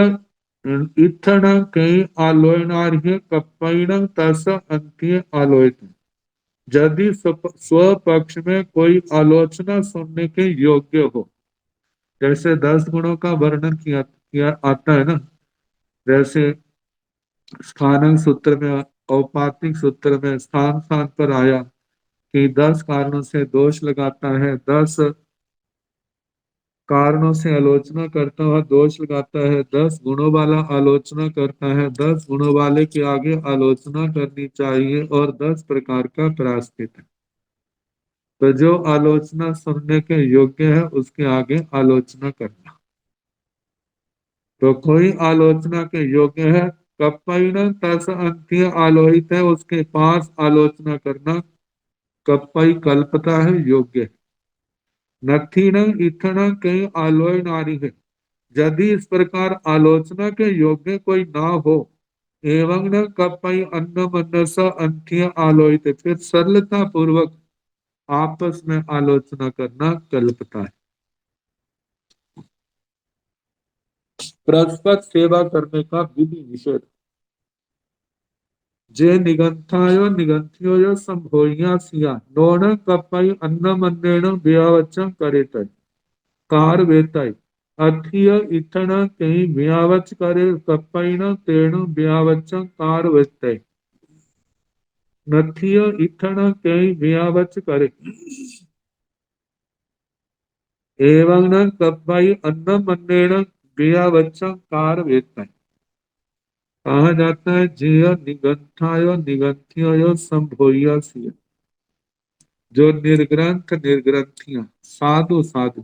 इत्थण कई आलोयनार्य कपैण तस अंत्य आलोहित, यदि स्वपक्ष में कोई आलोचना सुनने के योग्य हो, जैसे 10 गुणों का वर्णन किया आता है ना, जैसे स्थानक सूत्र में, औपातिक सूत्र में स्थान स्थान पर आया कि 10 कारणों से दोष लगाता है, 10 कारणों से आलोचना करता हुआ दोष लगाता है, 10 गुणों वाला आलोचना करता है, 10 गुणों वाले के आगे आलोचना करनी चाहिए और 10 प्रकार का प्रायश्चित है। तो जो आलोचना सुनने के योग्य है उसके आगे आलोचना करना। तो कोई आलोचना के योग्य है, कपई तस अंत्य आलोहित है, उसके पास आलोचना करना कपई कल्पता है, योग्य है। नथीन इथन कई आलोय नारी है, यदि इस प्रकार आलोचना के योग्य कोई ना हो, एवं न कपई अन्न मनस अंत्य आलोहित, फिर सरलता पूर्वक आपस में आलोचना करना कल्पता है। परस्पर सेवा करने का विधि निषेध। जे निगंथायो निगंथियो संभोइया सिया नोन कपई अन्नम अन्नेण व्यावचन करेत कार वेतय अथिय इथन कहीं व्यावच करे कपैन तेण व्यावचन कार वेतय नथिय इथन कहीं व्यावच करे एवं न कपई अन्नम अन्नेण व्यावचन कार वेतय। कहा जाता है जिय निगंथायो निगंथियो संभोइया सिया, जो निर्ग्रंथ निर्ग्रंथियां साधु साधु,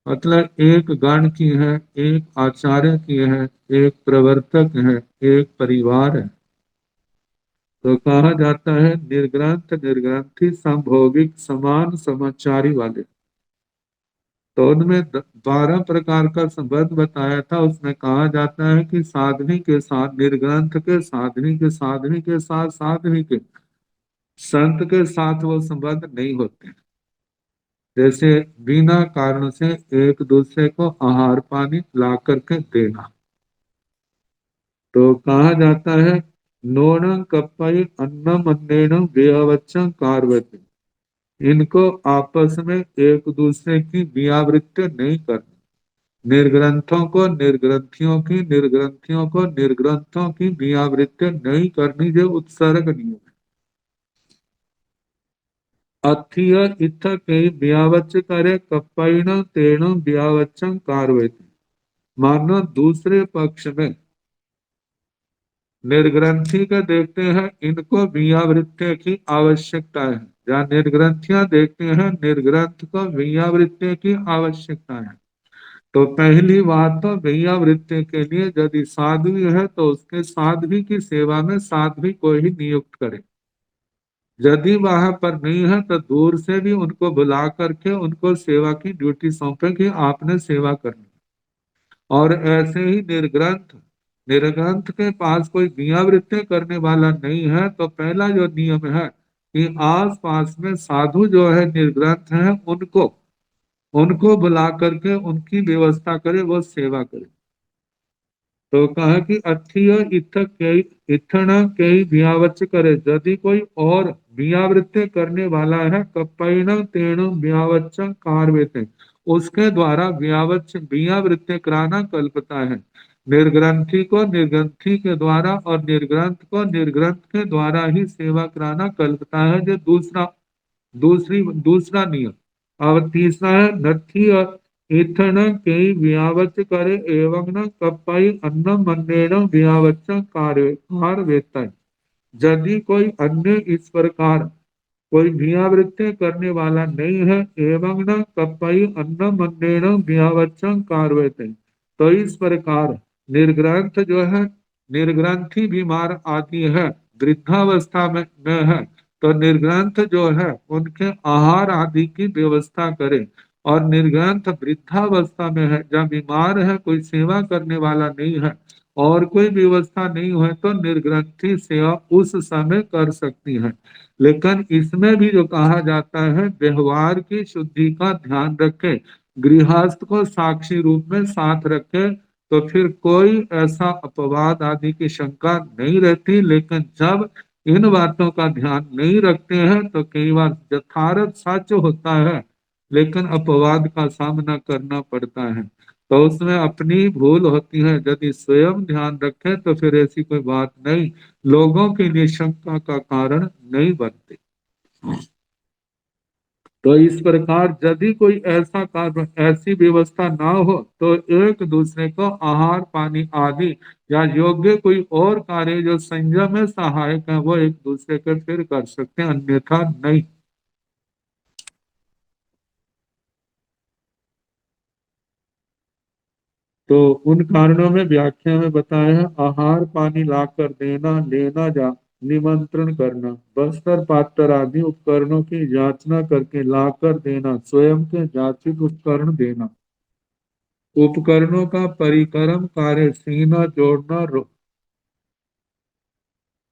मतलब एक गण की है, एक आचार्य की है, एक प्रवर्तक है, एक परिवार है। तो कहा जाता है निर्ग्रंथ निर्ग्रंथी संभोगिक समान समाचारी वाले। तो उनमें 12 प्रकार का संबंध बताया था, उसमें कहा जाता है कि साधनी के साथ निर्ग्रंथ के, साधनी के साथ साधनी के, संत के साथ वो संबंध नहीं होते। जैसे बिना कारण से एक दूसरे को आहार पानी ला करके देना। तो कहा जाता है नोन कपई अन्नम अन्नेण व्यवच्चम कारवत, इनको आपस में एक दूसरे की व्यावृत्ति नहीं करना, निर्ग्रंथों को निर्ग्रंथियों की, निर्ग्रंथियों को निर्ग्रंथों की व्यावृत्ति नहीं करनी, जो उत्सर्ग नियम है। अथिय इथ के व्यावच करे कपैण तेण व्यावचन कारवेत। मानो दूसरे पक्ष में निर्ग्रंथि का देखते हैं, इनको व्यावृत्ति की आवश्यकता है। जहाँ निर्ग्रंथियां देखते हैं, निर्ग्रंथ को व्यावृत्ति की आवश्यकता है। तो पहली बात तो व्यावृत्ति के लिए यदि साध्वी है तो उसके साध्वी की सेवा में साध्वी को ही नियुक्त करे। यदि वहां पर नहीं है तो दूर से भी उनको बुला करके उनको सेवा की ड्यूटी सौंपे कि आपने सेवा करनी। और ऐसे ही निर्ग्रंथ, निर्ग्रंथ के पास कोई व्यावृत्ति करने वाला नहीं है तो पहला जो नियम है कि आस पास में साधु जो है निर्ग्रंथ है, उनको उनको बुला करके उनकी व्यवस्था करे, वो सेवा करे। तो कहा कि अथिय इथन कई व्यावच करे, यदि कोई और व्यावृत्ति करने वाला है, कपैण तेण व्यावच कार्य, उसके द्वारा व्यावच व्यावृत्ति कराना कल्पता है। निर्ग्रंथि को निर्ग्रंथि के द्वारा और निर्ग्रंथ को निर्ग्रंथ के द्वारा ही सेवा कराना कल्पता है, जो दूसरा नियम। और तीसरा है नथी इथन के व्यावच करे एवं न कपई अन्न मंडेन व्यावच कार्य वेतन। यदि कोई अन्य इस प्रकार कोई व्यावृत्ति करने वाला नहीं है, एवं न कपई अन्न मंडेन व्यावचन कार्य, तो इस प्रकार निर्ग्रंथ जो है, निर्ग्रंथी बीमार आदि है, वृद्धावस्था में है, तो निर्ग्रंथ जो है उनके आहार आदि की व्यवस्था करे। और निर्ग्रंथ वृद्धावस्था में है, जब बीमार है, कोई सेवा करने वाला नहीं है और कोई व्यवस्था नहीं है, तो निर्ग्रंथी सेवा उस समय कर सकती है। लेकिन इसमें भी जो कहा जाता है, व्यवहार की शुद्धि का ध्यान रखे, गृहस्थ को साक्षी रूप में साथ रखे, तो फिर कोई ऐसा अपवाद आदि की शंका नहीं रहती। लेकिन जब इन बातों का ध्यान नहीं रखते हैं तो कई बार यथार्थ सच होता है लेकिन अपवाद का सामना करना पड़ता है, तो उसमें अपनी भूल होती है। यदि स्वयं ध्यान रखें तो फिर ऐसी कोई बात नहीं, लोगों के लिए शंका का कारण नहीं बनते। तो इस प्रकार यदि कोई ऐसा कार्य, ऐसी व्यवस्था ना हो, तो एक दूसरे को आहार पानी आदि या योग्य कोई और कार्य जो संयम में सहायक है, वो एक दूसरे के फिर कर सकते हैं, अन्यथा नहीं। तो उन कारणों में व्याख्या में बताया है, आहार पानी लाकर देना, लेना जा निमंत्रण करना, बस्तर पात्र आदि उपकरणों की याचना करके लाकर देना, स्वयं के जाचित उपकरण देना, उपकरणों का परिक्रम कार्य सीना जोड़ना,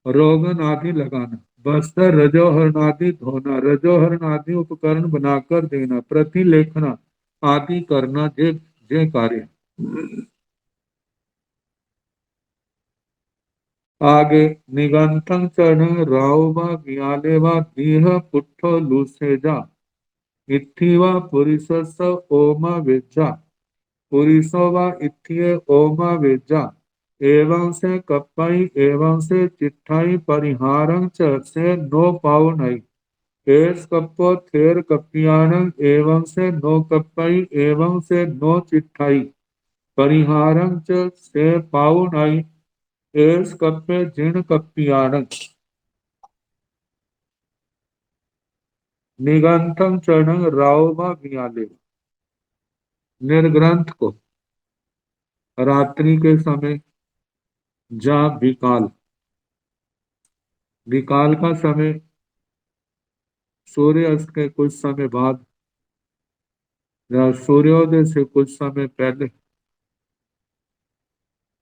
रोगन आदि लगाना, बस्तर रजोहरण आदि धोना, रजोहरण आदि उपकरण बनाकर देना, प्रतिलेखना आदि करना, जे कार्य। आगे निगंथं चरण राव ज्ञाले वा दीह पुट्ठो लुसेजा इत्थिवा पुरिसस ओमा वेज्जा, पुरिसो वा इत्थिये ओमा वेज्जा, एवं से कप्पई एवं से चिट्ठाई परिहारं च से नो पावनई, एस कप्पो थेर कप्पियाणं एवं से नो कप्पई एवं से नो चिट्ठाई परिहारं च से पावनई, एस कप्पे जिण कप्पियाणं। निगंथम चरण रावमा ज्ञाले, निर्ग्रंथ को रात्रि के समय जा विकाल, विकाल का समय सूर्य अस्त के कुछ समय बाद या सूर्योदय से कुछ समय पहले,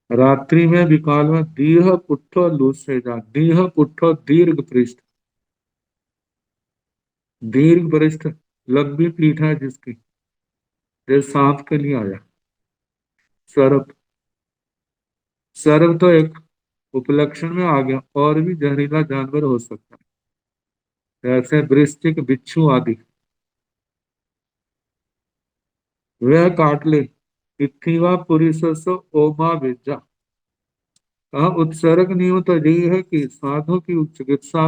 रात्रि में विकाल में दीह पुट्ठो लूसे जा, दीह पुट्ठो दीर्घ पृष्ठ, दीर्घ पृष्ठ लंबी पीठ है जिसकी, जो सांप के लिए आया। सर्प, सर्प तो एक उपलक्षण में आ गया, और भी जहरीला जानवर हो सकता है, जैसे वृश्चिक बिच्छू आदि, वह काट ले इत्थिवा पुरुषस्य ओमा विद्या। कहा उत्सर्ग नियम तो यही है कि साधु की चिकित्सा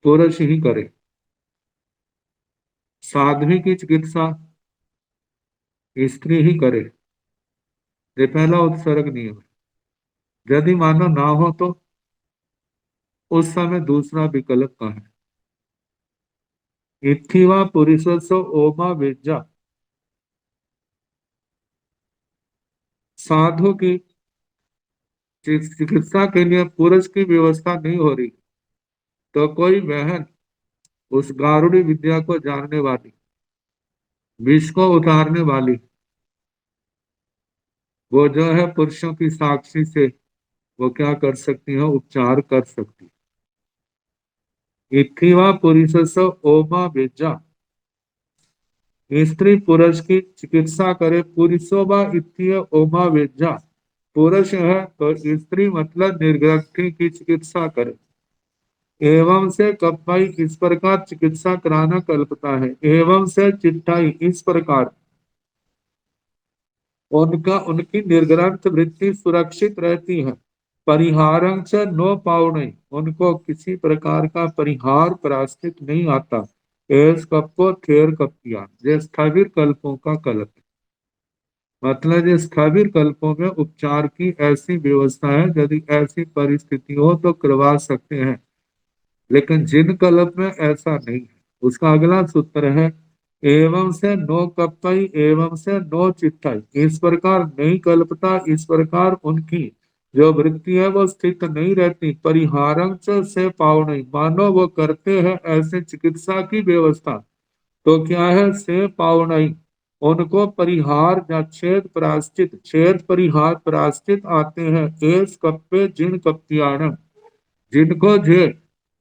पुरुष ही करे, साध्वी की चिकित्सा स्त्री ही करे। ये पहला उत्सर्ग नियम है। यदि मानो ना हो तो उस समय दूसरा विकल्प का है। इत्थिवा पुरुषस्य ओमा विद्या। साधु की चिकित्सा के लिए पुरुष की व्यवस्था नहीं हो रही तो कोई बहन उस गारुड़ी विद्या को जानने वाली, विष को उतारने वाली, वो जो है पुरुषों की साक्षी से वो क्या कर सकती है, उपचार कर सकती है। इत्थिवा पुरुषस्य ओमा विद्या। स्त्री पुरुष की चिकित्सा करे, पुरुषो वा इत्थिय ओमा विद्या। पुरुष है तो स्त्री मतलब निर्गुणि की चिकित्सा करे। एवं से कप्पाई इस प्रकार चिकित्सा कराना कल्पता है। एवं से चिट्ठाई इस प्रकार उनका उनकी निर्ग्रंथ वृत्ति सुरक्षित रहती है। परिहारं च नो पावने, उनको किसी प्रकार का परिहार प्रायश्चित नहीं आता। एस कप्पो थेर कपिया, ये स्थविर कल्पों का कल्प। मतलब ये स्थविर कल्पों में उपचार की ऐसी व्यवस्था है, यदि ऐसी परिस्थिति हो तो करवा सकते हैं, लेकिन जिन कल्प में ऐसा नहीं है। उसका अगला सूत्र है एवं से नो कपई एवं से नो चित्तई। इस प्रकार नहीं कल्पता, इस प्रकार उनकी जो वृत्ति है वो स्थित नहीं रहती। परिहारं च से पाव नहीं, मानो वो करते हैं ऐसे चिकित्सा की व्यवस्था तो क्या है, से पाव नहीं, उनको परिहार या छेद प्रायश्चित, छेद परिहार प्रायश्चित आते हैं। एस कप्पे जिन कप्तियाणम, जिनको जे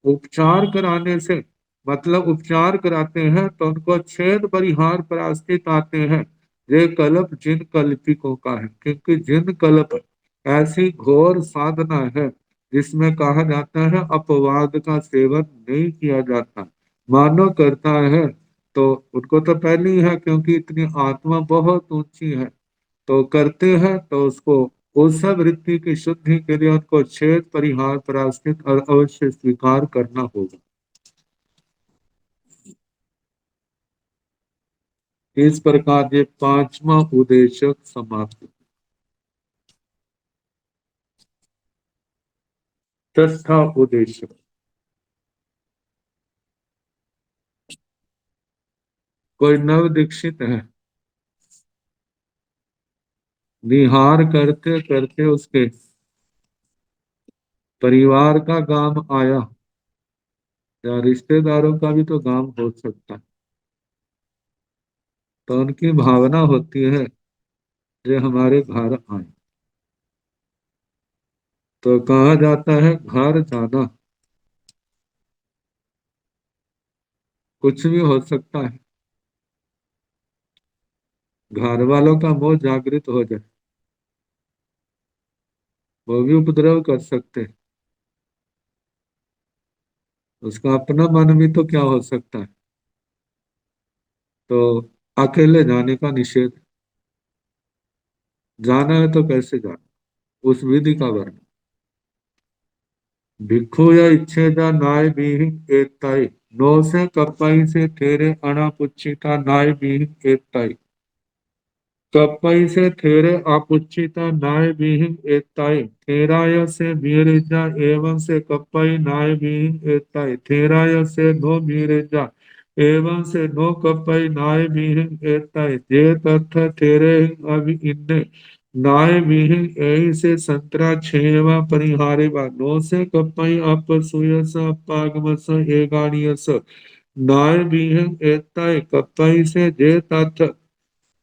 उपचार कराने से मतलब उपचार कराते हैं तो उनको छेद परिहार प्रायश्चित आते हैं। ये कल्प जिन कल्पिकों का है, क्योंकि जिन कल्प ऐसी घोर साधना है जिसमें कहा जाता है अपवाद का सेवन नहीं किया जाता, मानव करता है तो उनको तो पहले ही है, क्योंकि इतनी आत्मा बहुत ऊंची है तो करते हैं तो उसको उस सब वृत्ति की शुद्धि के लिए उनको छेद परिहार प्रायश्चित और अवश्य स्वीकार करना होगा। इस प्रकार ये पांचवा उद्देश्य समाप्त। छठा उद्देश्य, कोई नव दीक्षित है, निहार करते करते उसके परिवार का गांव आया या रिश्तेदारों का भी तो गांव हो सकता है, तो उनकी भावना होती है जो हमारे घर आए, तो कहा जाता है घर जाना। कुछ भी हो सकता है, घर वालों का मोह जागृत हो जाए, वो भी उपद्रव कर सकते हैं। उसका अपना मन भी तो क्या हो सकता है, तो अकेले जाने का निषेध। जाना है तो कैसे जाना, उस विधि का वर्णन। भिक्खु या इच्छेदा नाय बीहि एताई, नो से कपाई से तेरे अनापुच्छिता नाय बीहि एताई। कपई से थेरे आपुच्छिता नाय बीहिं एताई, थेराय से मीरिजा एवं से कपई नाय बीहिं एताई, थेराय से नो मीरिजा एवं से नो कपई नाय बीहिं एताई, जे तथ थेरे अभि इन्ने नाय बीहिं एहि से संतरा छेवा परिहारेवा, नो से कपई अप सुयस अपागमस एगानियस नाय बीहिं एताई, कपई से जे तथ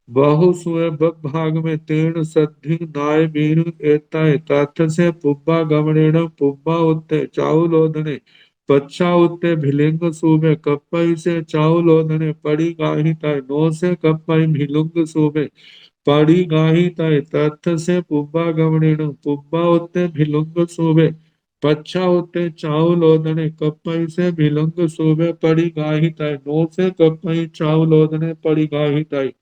बाहु सुए भाग में तीर्ण सद्धि नाय बीनु एताय, तथ से पुब्बा गमनेण पुब्बा उत्ते चाउलोदने पच्छा उत्ते भिलिंग सूबे, कप्पई से चाउलोदने पड़ी गाही ताय, नो से कप्पई भिलुंग सूबे पड़ी गाही ताय, तथ से पुब्बा गमनेण पुब्बा उत्ते भिलुंग सूबे पच्छा उत्ते चाउलोदने कप्पई से भिलुंग सूबे पड़ी गाही ताय, नो से कप्पई चाउलोदने पड़ी गाही ताय।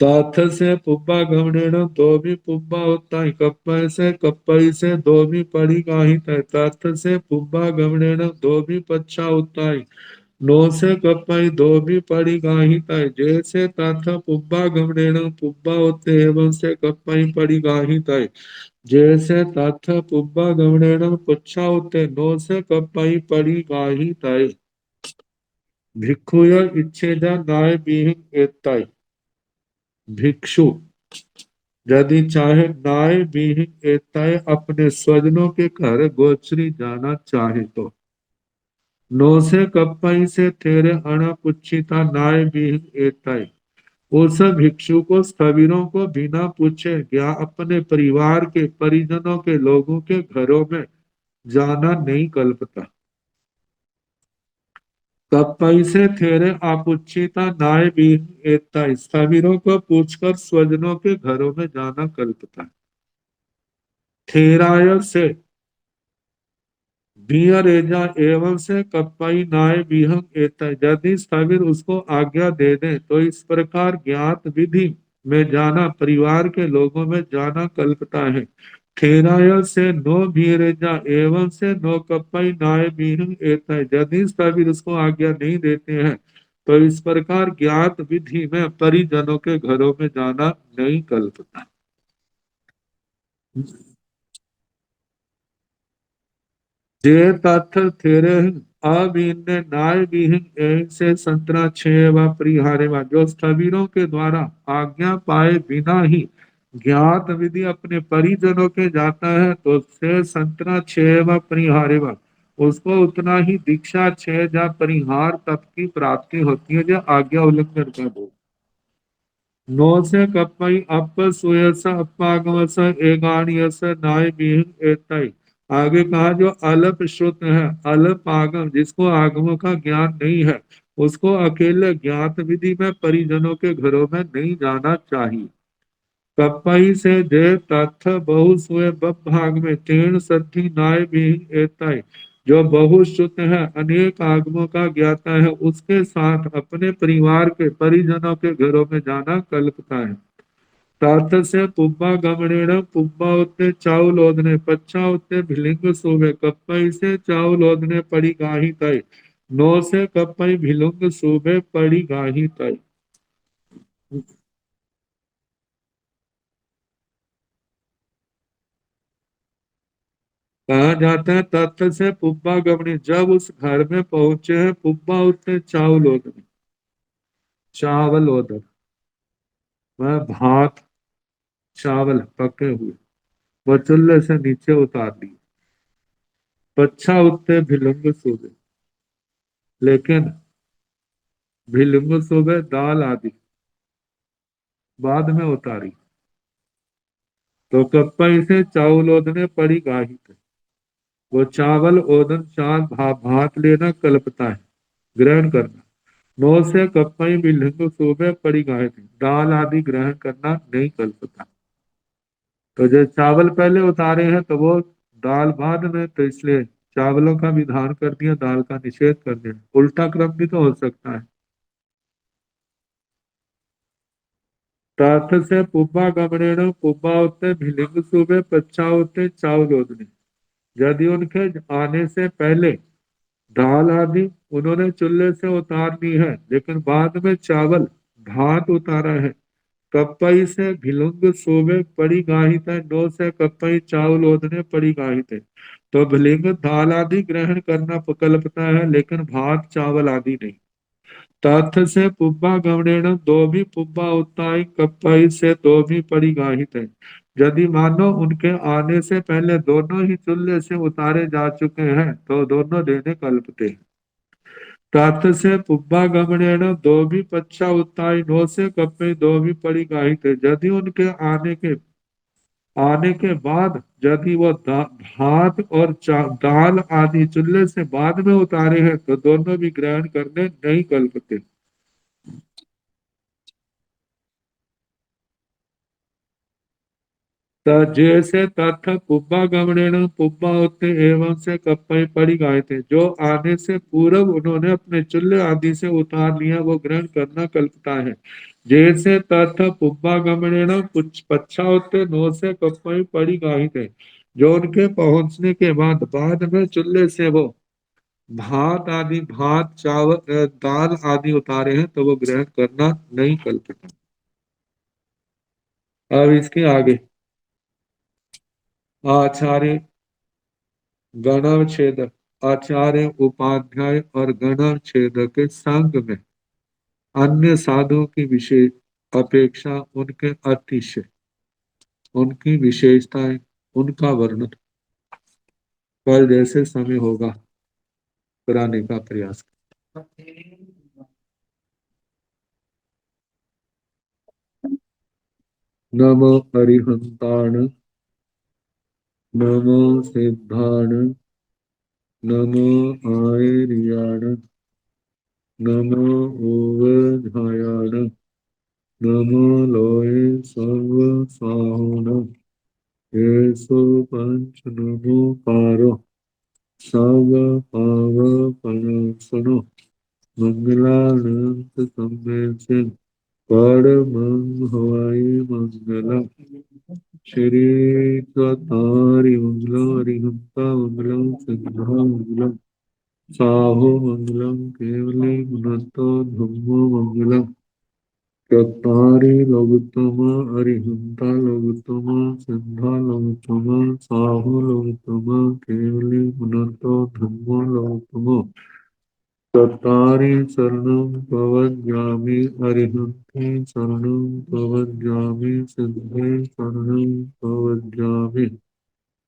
ताथ से पुब्बा गमनेण दो भी पुब्बा होता है, कप्पई से दो भी पड़ी गाहित है, ताथ से पुब्बा गमनेण दो भी पच्छा होता है, नो से कप्पई दो भी पड़ी गाहित है, जैसे ताथ पुब्बा गमनेण पुब्बा होते एवं से कप्पई पड़ी गाहित है, जैसे ताथ पुब्बा गमनेण पुच्छा होते नो से कप्पई पड़ी गाहित है। भिक्षु इच्छेदा नाय बीहिंग एताई, भिक्षु यदि चाहे नाय बीहिंग एताय अपने स्वजनों के घर गोचरी जाना चाहे तो, नो से कप्पई से तेरे अणा पुच्छिता नाय बीहिंग एताय, उस भिक्षु को स्थविरों को बिना पूछे या अपने परिवार के परिजनों के लोगों के घरों में जाना नहीं कल्पता। कप्पई से तेरे आपुच्छिता नाय बीहिंग एताय, स्थविरों को पूछकर स्वजनों के घरों में जाना कल्पता। थेराय से बियरेजा एवं से कप्पाई नाय बिहंग एता, यदि स्थविर उसको आज्ञा दे दे तो इस प्रकार ज्ञात विधि में जाना परिवार के लोगों में जाना कल्पता है। ठेराय से नो बियरेजा एवं से नो कप्पाई नाय बिहंग एता, यदि स्थविर उसको आज्ञा नहीं देते हैं तो इस प्रकार ज्ञात विधि में परिजनों के घरों में जाना नहीं कल्पता। जे तथ थेरे अभिन्न नाय विहीन एक से संतरा छह व परिहारे व, जो स्थविरों के द्वारा आज्ञा पाए बिना ही ज्ञात विधि अपने परिजनों के जाता है तो से संतरा छह व परिहारे व, उसको उतना ही दीक्षा छह या परिहार तप की प्राप्ति होती है जो आज्ञा उल्लंघन कर दो। नो से कप्पई अप सुयस अपागमस एगानियस नाय बीहिंग एतई, आगे कहा जो अल्प श्रुत है, अल्प आगम जिसको आगमों का ज्ञान नहीं है, उसको अकेले ज्ञात विधि में परिजनों के घरों में नहीं जाना चाहिए। कप्पई से दे तथ बहु सुय भाग में तीर्ण सद्धि नाय बीहिंग एतई, जो बहुश्रुत है अनेक आगमों का ज्ञाता है उसके साथ अपने परिवार के परिजनों के घरों में जाना कल्पता है। ताथ से पुब्बा गमनेण पुब्बा उत्ते चाउल ओदने पच्छा उत्ते भिलिंग सोवे, कप्पई से चाउल ओदने पड़ी गाही तय, नो से कप्पई भिलुंग सोवे पड़ी गाही तय। कहा जाता है तत्व से पुब्बा गमनी, जब उस घर में पहुंचे हैं पुब्बा उत्ते चावल ओदने, चावल ओदन वह भात चावल पके हुए वह चूल्हे से नीचे उतार दिए, पच्छा उत्ते भिलुंग सूबे, लेकिन भिलुंग सूबे दाल आदि बाद में उतारी, तो कप्पई से चावल ओदने पड़ी गाही थे, वो चावल ओदन भात लेना कल्पता है, ग्रहण करना। नो से कप्पई भिलुंग सूबे पड़ी गाही थी, दाल आदि ग्रहण करना नहीं कल्पता। तो जो चावल पहले उतारे हैं तो वो दाल बाद में, तो इसलिए चावलों का विधान कर दिया, दाल का निषेध कर दिया, उल्टा क्रम भी तो हो सकता है। ताथ से पुब्बा गमनेण पुब्बा होते भिलिंग सुबह पच्चा होते चावल ओदने, यदि उनके आने से पहले दाल आदि उन्होंने चूल्हे से उतार ली है लेकिन बाद में चावल भात उतारा है, कप्पई से भिलुंग सोवे पड़ी गाहित है, नो से कप्पई चावल ओदने पड़ी गाहित है, तो भिलिंग दाल आदि ग्रहण करना कल्पता है लेकिन भात चावल आदि नहीं। तथ से पुब्बा गमनेण दो भी पुब्बा उत्ताई, कप्पई से दो भी पड़ी गाहित है, यदि मानो उनके आने से पहले दोनों ही चूल्हे से उतारे जा चुके हैं तो दोनों देने कल्पते हैं। तत् से पुब्बा गमनेण दो भी पच्छा उत्ताई, नो से कप्पे दो भी पड़ी गाहित है, यदि उनके आने के बाद यदि वो भात और दाल आदि चूल्हे से बाद में उतारे हैं तो दोनों भी ग्रहण करने नहीं कल्पते। जैसे तथ पुब्बा गमनेन पुब्बा होते एवं से कप्पई पड़ी गाए थे, जो आने से पूर्व उन्होंने अपने चूल्हे आदि से उतार लिया वो ग्रहण करना कल्पता है। जैसे तथ पुब्बा गमनेन कुछ पच्छा होते नो से कप्पई पड़ी गाए थे, जो उनके पहुंचने के बाद में चूल्हे से वो भात चावल दाल आदि उतारे हैं तो वो ग्रहण करना नहीं कल्पित। अब इसके आगे आचार्य गणवच्छेद, आचार्य उपाध्याय और गणवच्छेद के संग में अन्य साधुओं की विशेष अपेक्षा उनके अतिशय, उनकी विशेषताएं, उनका वर्णन कल जैसे समय होगा कराने का प्रयास। नमो अरिहंताण, नमो सिद्धाण, नमो आयर्याण, नमो ओवधायाण, नमो लोय सर्व साहुण, येसु पंच नमो पारो सब पाव परासनो मंगलानंत संवेशन परम हवाई मंगलम श्री चतारि मंगलम हरिहंता मंगलम सिद्धा मंगलम साहो मंगलम केवले गुणतो धम्मो मंगलम चत्तारि लघुत्तम अरिहंता लघुत्तम सिद्धा लघुत्तम साहो लघुत्तम केवले गुणतो धम्मो लघुत्तम चत्तारि शरणं प्रवज्ञामि अरिहन्ति शरणं प्रवज्ञामि सिद्धे शरणं प्रवज्ञामि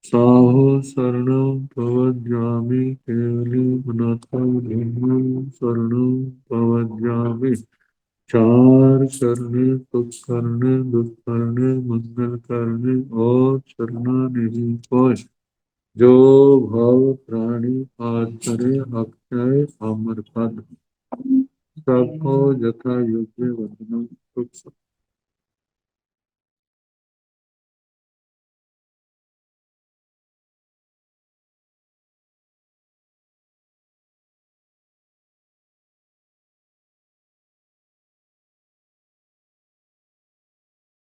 साहो शरणं प्रवज्ञामि केवली गुणत्वं धम्मं शरणं प्रवज्ञामि चार शरणे सुख करने दुख करने मंगल करने और शरणा नहीं कोई, जो भव प्राणी आचरे अक्षय अमर पद सबको यथा योग्य वंदना सुख